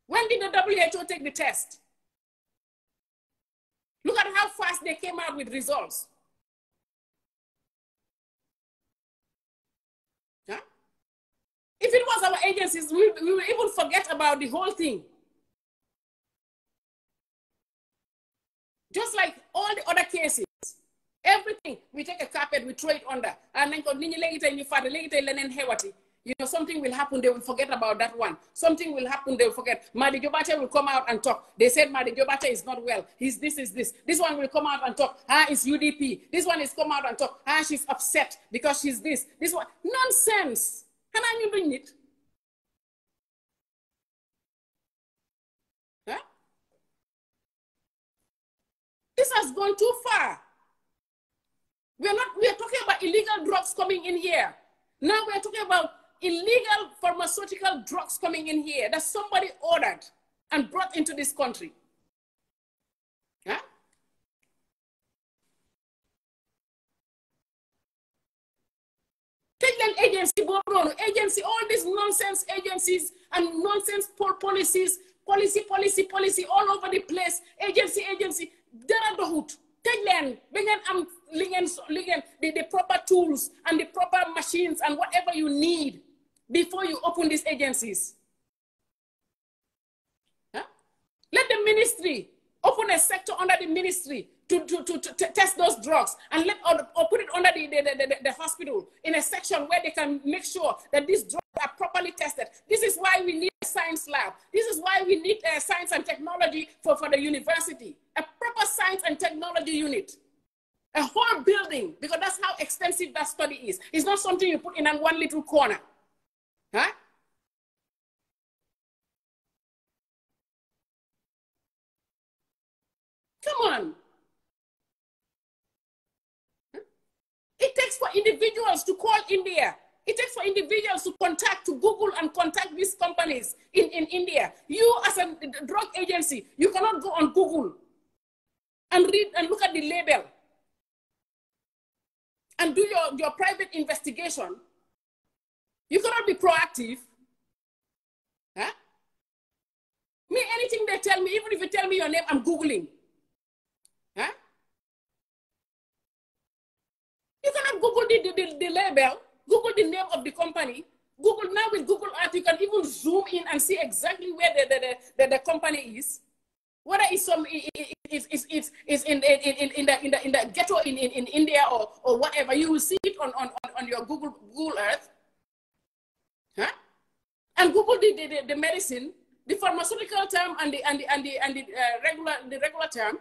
When did the WHO take the test? Look at how fast they came out with results. Yeah? If it was our agencies, we will even forget about the whole thing. Just like all the other cases, everything, we take a carpet, we throw it under, and then you know, something will happen, they will forget about that one. Something will happen, they will forget. Madi Jobate will come out and talk. They said Madi Jobate is not well. He's this is this. This one will come out and talk. It's UDP. This one is come out and talk. She's upset because she's this. This one. Nonsense. Can I bring it? Huh? This has gone too far. We are talking about illegal drugs coming in here. Now we're talking about illegal pharmaceutical drugs coming in here that somebody ordered and brought into this country. Huh? Take them agency, all these nonsense agencies and nonsense policies, policy all over the place. Agency, there are the hood. Take them, bring them the proper tools and the proper machines and whatever you need before you open these agencies. Huh? Let the ministry open a sector under the ministry to test those drugs and or put it under the hospital in a section where they can make sure that these drugs are properly tested. This is why we need a science lab. This is why we need science and technology for the university. A proper science and technology unit. A whole building, because that's how extensive that study is. It's not something you put in one little corner. Huh? Come on. It takes for individuals to call India. It takes for individuals to Google and contact these companies in India. You as a drug agency, you cannot go on Google and read and look at the label and do your private investigation. You cannot be proactive. Huh? Me, anything they tell me, even if you tell me your name, I'm Googling. Huh? You cannot Google the label, Google the name of the company. Google now with Google Earth, you can even zoom in and see exactly where the company is. Whether it's in the ghetto in India or whatever, you will see it on your Google Earth. Huh? And Google the medicine, the pharmaceutical term and the regular term.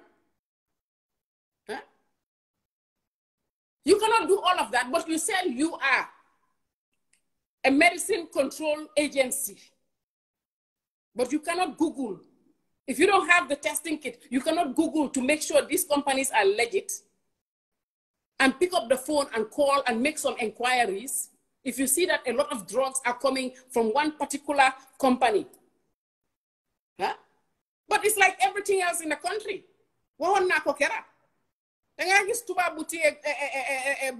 Huh? You cannot do all of that, but you said you are a medicine control agency. But you cannot Google. If you don't have the testing kit, you cannot Google to make sure these companies are legit and pick up the phone and call and make some inquiries. If you see that a lot of drugs are coming from one particular company. Huh? But it's like everything else in the country.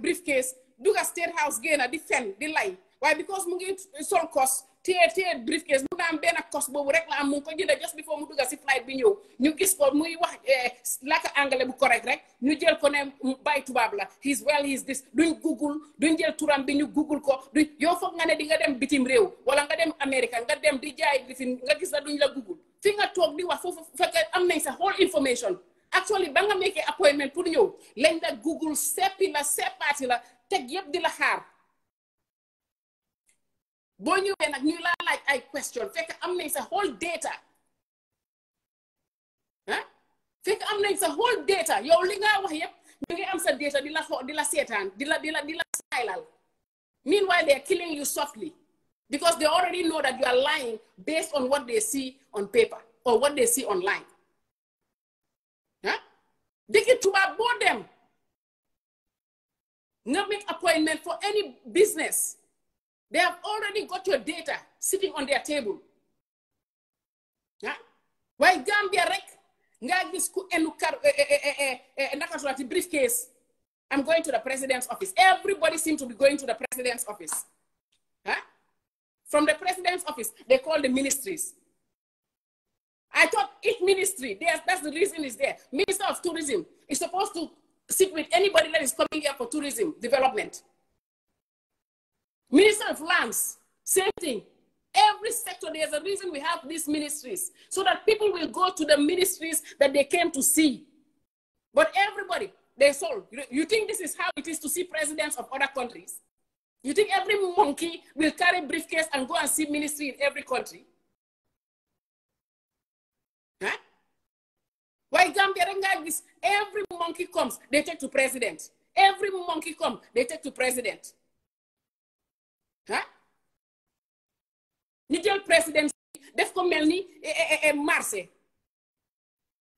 Briefcase, do a state house gain a defend the line. Why? Because Mugi sol cost, tear briefcase, Mugam Ben a cost bobu rekla am ko jënda just before mu duga ci flight bi ñew ñu gis ko muy wax laka anglais bu correct rek ñu jël ko ne bay tubab la he's well he's this duñ Google duñ jël turam bi ñu Google ko duñ yow foog nga ne di nga dem bitim réew wala nga dem America nga dem di jaay li fi nga gis la duñ la Google fi nga toog di wax foofu fekk am nañ sa whole information actually ba nga make appointment pour ñëw lañ la Google seppi la seppaati la teg yëpp di la xaar boo ñëwee nag ñu laa laaj ay question fekk am nañ sa whole data ah fekk am nañ sa whole data yow li nga wax yëpp ñu ngi am sa data di la seetaan di la silal meanwhile they're killing you softly because they already know that you are lying based on what they see on paper or what they see online ah dëkk tubaab boo dem nga make appointment for any business. They have already got your data sitting on their table. Why Gambia rek nga gis ku enu briefcase. I'm going to the president's office. Everybody seems to be going to the president's office. From the president's office, they call the ministries. I thought each ministry, that's the reason is there. Minister of Tourism is supposed to sit with anybody that is coming here for tourism development. Minister of Lands, same thing. Every sector, there's a reason we have these ministries, so that people will go to the ministries that they came to see. But everybody, they sold. You think this is how it is to see presidents of other countries? You think every monkey will carry a briefcase and go and see ministry in every country? Huh? Why Gambia, every monkey comes, they take to president. Every monkey comes, they take to president. Huh? You tell president, def ko melni Marse.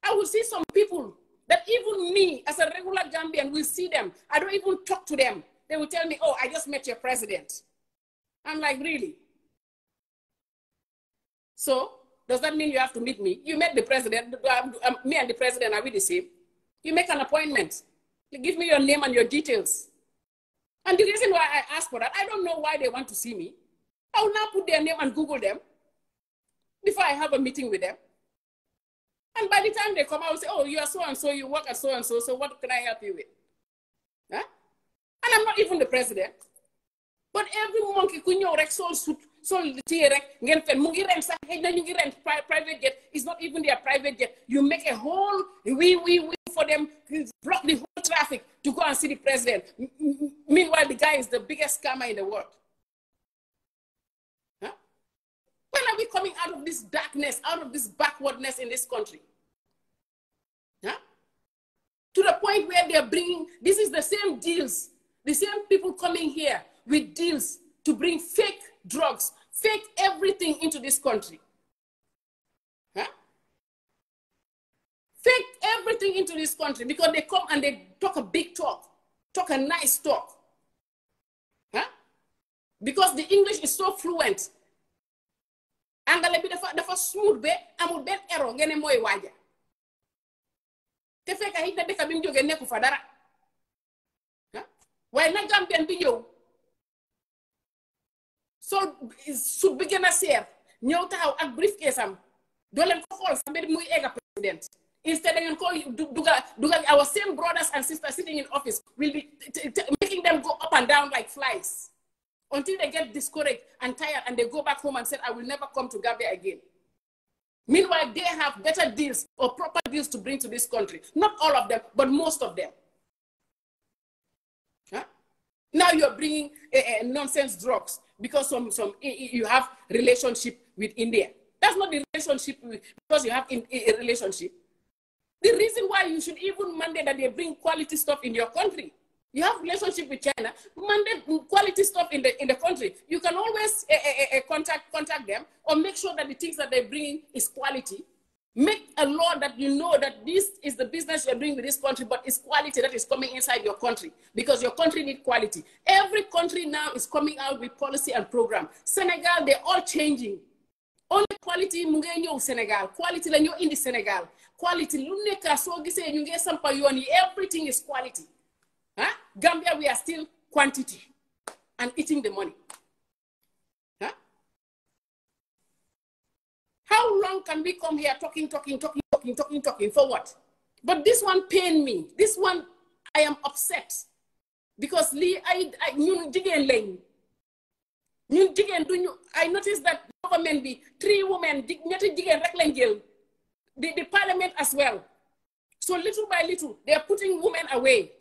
I will see some people that even me, as a regular Gambian, will see them. I don't even talk to them. They will tell me, oh, I just met your president. I'm like, really? So, does that mean you have to meet me? You met the president, me and the president, are we the same? You make an appointment. You give me your name and your details. And the reason why I ask for that, I don't know why they want to see me. I will now put their name and Google them before I have a meeting with them. And by the time they come, I will say, oh, you are so-and-so, you work at so-and-so, so what can I help you with? Huh? And I'm not even the president. But every monkey could know private jet. It's not even their private jet. You make a whole we for them, block the whole traffic to go and see the president. Meanwhile, the guy is the biggest scammer in the world. Huh? When are we coming out of this darkness, out of this backwardness in this country? Huh? To the point where they're bringing, this is the same deals, the same people coming here with deals to bring fake drugs, fake everything into this country. Huh? Fake everything into this country because they come and they talk a big talk, talk a nice talk. Huh? Because the English is so fluent. Angale bi dafa smooth be amul ben error ngene moy waja. Te fekk ay na deka bim joge neku fa dara. Way na Gambian bi ñew. So su bi gëna seer ñew taxaw ak briefcase am do len ko xol sa mbir muy ega president. Instead of our same brothers and sisters sitting in office will be making them go up and down like flies until they get discouraged and tired and they go back home and say, I will never come to Gambia again. Meanwhile, they have better deals or proper deals to bring to this country. Not all of them, but most of them. Huh? Now you're bringing nonsense drugs because you have relationship with India. That's not the relationship because you have a relationship. The reason why you should even mandate that they bring quality stuff in your country. You have relationship with China, mandate quality stuff in the country. You can always contact them or make sure that the things that they bring is quality. Make a law that you know that this is the business you're doing with this country, but it's quality that is coming inside your country because your country needs quality. Every country now is coming out with policy and program. Senegal, they're all changing. Only quality mungenyo Senegal, quality la in the Senegal, quality luneka so gise nyunge sampayoni, everything is quality. Huh? Gambia, we are still quantity and eating the money. Huh? How long can we come here talking for what? But this one pained me. This one, I am upset because I noticed that government be 3 women, the parliament as well. So little by little, they are putting women away.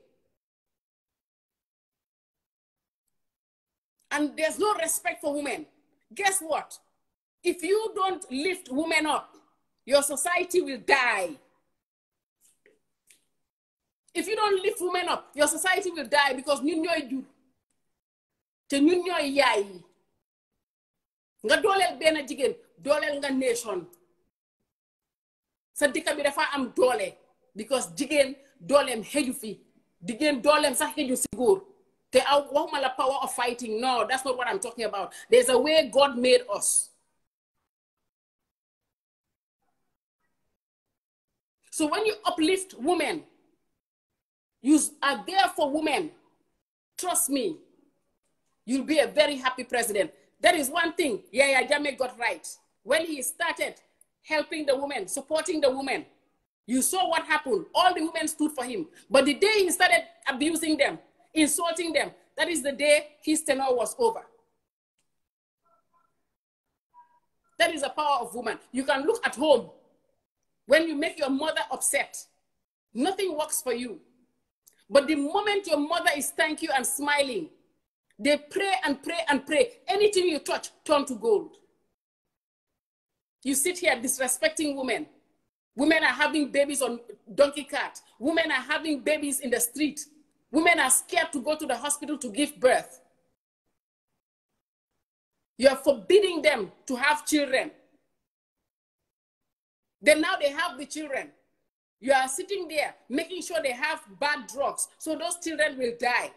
And there's no respect for women. Guess what? If you don't lift women up, your society will die. If you don't lift women up, your society will die because ñun ñoy jur te ñun ñoy yaay nga dolel ben jigen dolel nga nation sa dika bi dafa am dole because jigen dolem heju fi jigen dolem sax heju ci goor. The power of fighting. No, that's not what I'm talking about. There's a way God made us. So when you uplift women, you are there for women. Trust me, you'll be a very happy president. That is one thing Yaya Jammeh got right. When he started, helping the women, supporting the women. You saw what happened. All the women stood for him. But the day he started abusing them, insulting them, that is the day his tenure was over. That is the power of woman. You can look at home. When you make your mother upset, nothing works for you. But the moment your mother is thank you and smiling, they pray and pray and pray. Anything you touch, turn to gold. You sit here disrespecting women. Women are having babies on donkey cart. Women are having babies in the street. Women are scared to go to the hospital to give birth. You are forbidding them to have children. Then now they have the children. You are sitting there making sure they have bad drugs, so those children will die.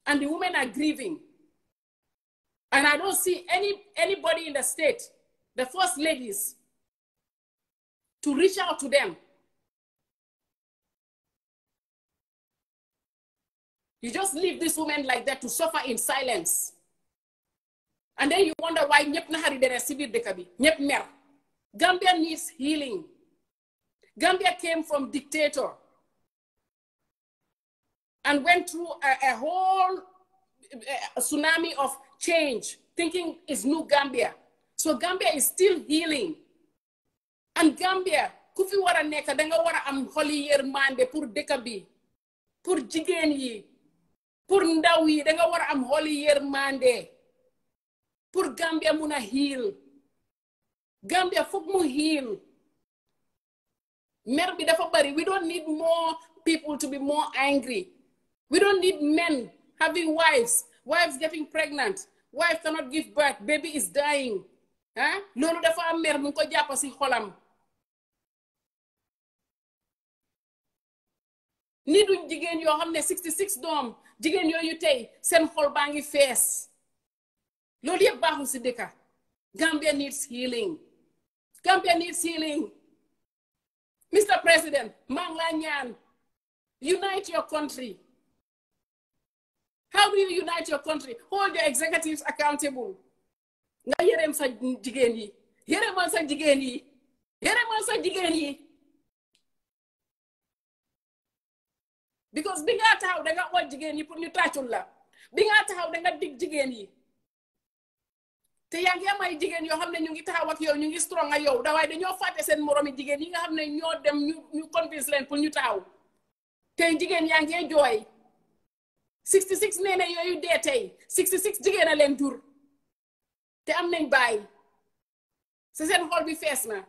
And the women are grieving. And I don't see anybody in the state, the first ladies, to reach out to them. You just leave this woman like that to suffer in silence. And then you wonder why ñep na hari dere sibir dekabi, ñep mer. Gambia needs healing. Gambia came from dictator and went through a whole tsunami of change, thinking it's new Gambia. So Gambia is still healing. And Gambia, kufi wara neka, danga wara am holi yermande pour dekabi, pour jigen yi, pour ndaw yi, danga wara am holi yermande, pour Gambia muna heal. Gambia fok mu heal. Mer bi dafa bari. We don't need more people to be more angry. We don't need men having wives getting pregnant. Wife cannot give birth, baby is dying. Huh? Lolu dafa am mer mu ko japp ci xolam. Ni duñ jigen yo xamne 66 dom, jigen yoyu tay sen xol baangi fess. Lolu yeb baxul ci deka. Gambia needs healing. Gambia needs healing. Mr. President, Mangla Nyan, unite your country. How do you unite your country? Hold your executives accountable. Nga yerem sa jigen yi. Yerem sa jigen yi. Yerem sa jigen yi. Because bi nga taxaw da nga wol jigen yi pour ñu taccul la. Bi nga taxaw da nga dig jigen yi. Te yaa ngi am ay jigéen yoo xam ne ñu ngi taxaw ak yow ñu ngi strong ak yow da waaye dañoo fàtte seen moromi jigéen yi nga xam ne ñoo dem ñu convince leen pour ñu taxaw tey jigéen yaa ngi jooy 66 nee na yooyu dee tey 66 jigéen a leen jur te am nañ bàyyi sa seen xol bi fees na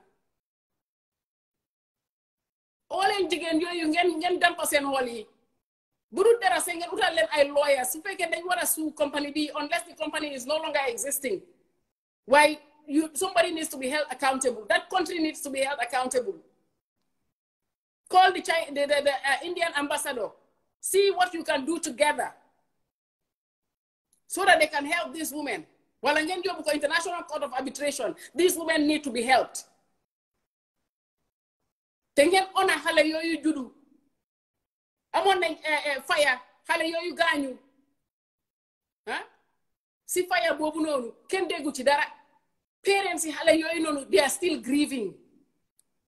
oo leen jigéen yooyu ngeen dampa seen xol yi bu dul dara se ngeen utal leen ay lawyers su fekkee dañ war a sue company bi unless the company is no longer existing. Why somebody needs to be held accountable. That country needs to be held accountable. Call the Indian ambassador. See what you can do together so that they can help these women. While again, you go International Court of Arbitration, these women need to be helped. Tengen ona hale yoyu judu. Amon fire hale yoyu ganyu. Huh? Si fire bobu nonu ken degu ci dara. Parents they are still grieving.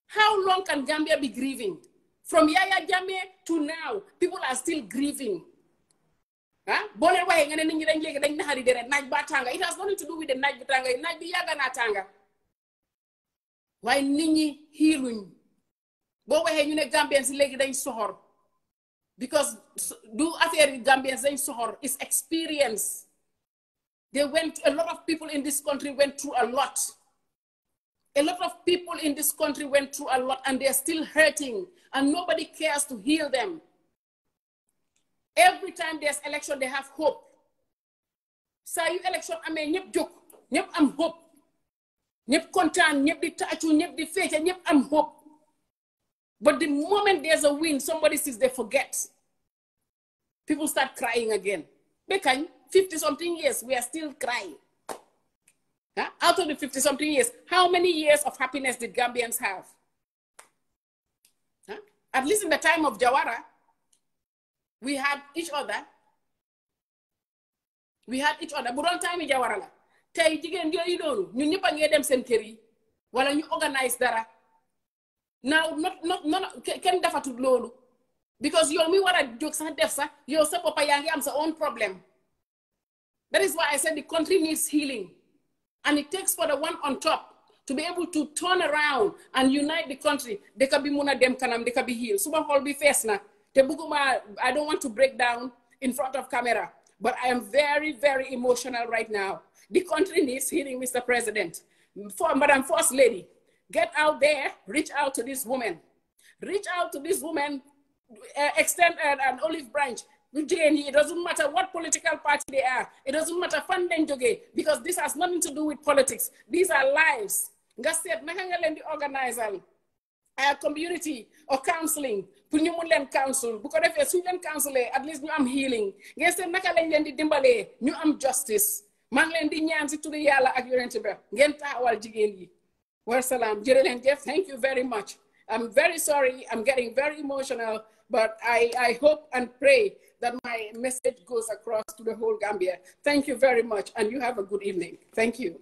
How long can Gambia be grieving? From Yaya Jammeh to now, people are still grieving. Huh? It has nothing to do with the night batanga. Why nini healing? Gambians legi dañ sohor. Because do affaire Gambians dañ sohor is experience. A lot of people in this country went through a lot. A lot of people in this country went through a lot and they're still hurting and nobody cares to heal them. Every time there's election, they have hope. Sa yu election ame ñep jóg, ñep am hope. Ñep kontaan, ñep di taachu, ñep di fecca, ñep am hope. But the moment there's a win, somebody says they forget. People start crying again. Bekany 50-something years, we are still crying. Huh? Out of the 50-something years, how many years of happiness did Gambians have? Huh? At least in the time of Jawara, we had each other. We had each other. But on time in Jawara, tey jigéen yooyu noonu ñun ñëpp a ngee dem seen kër yi wala ñu organise dara now not kenn defatul loolu because yow mi war a jóg sax def sax yow sa boppa yaa ngi am sa own problem. That is why I said the country needs healing, and it takes for the one on top to be able to turn around and unite the country. They can be muna dem kanam, they can be healed. Suba hol bi fess na. Te buguma, I don't want to break down in front of camera, but I am very, very emotional right now. The country needs healing, Mr. President. For Madam First Lady, get out there, reach out to this woman. Reach out to this woman, extend an olive branch. It doesn't matter what political party they are. It doesn't matter funding, because this has nothing to do with politics. These are lives. Organizer community or counseling. Counsel. Because if you counsel, at least you am healing. You am justice. Thank you very much. I'm very sorry. I'm getting very emotional, but I hope and pray that my message goes across to the whole Gambia. Thank you very much, and you have a good evening. Thank you.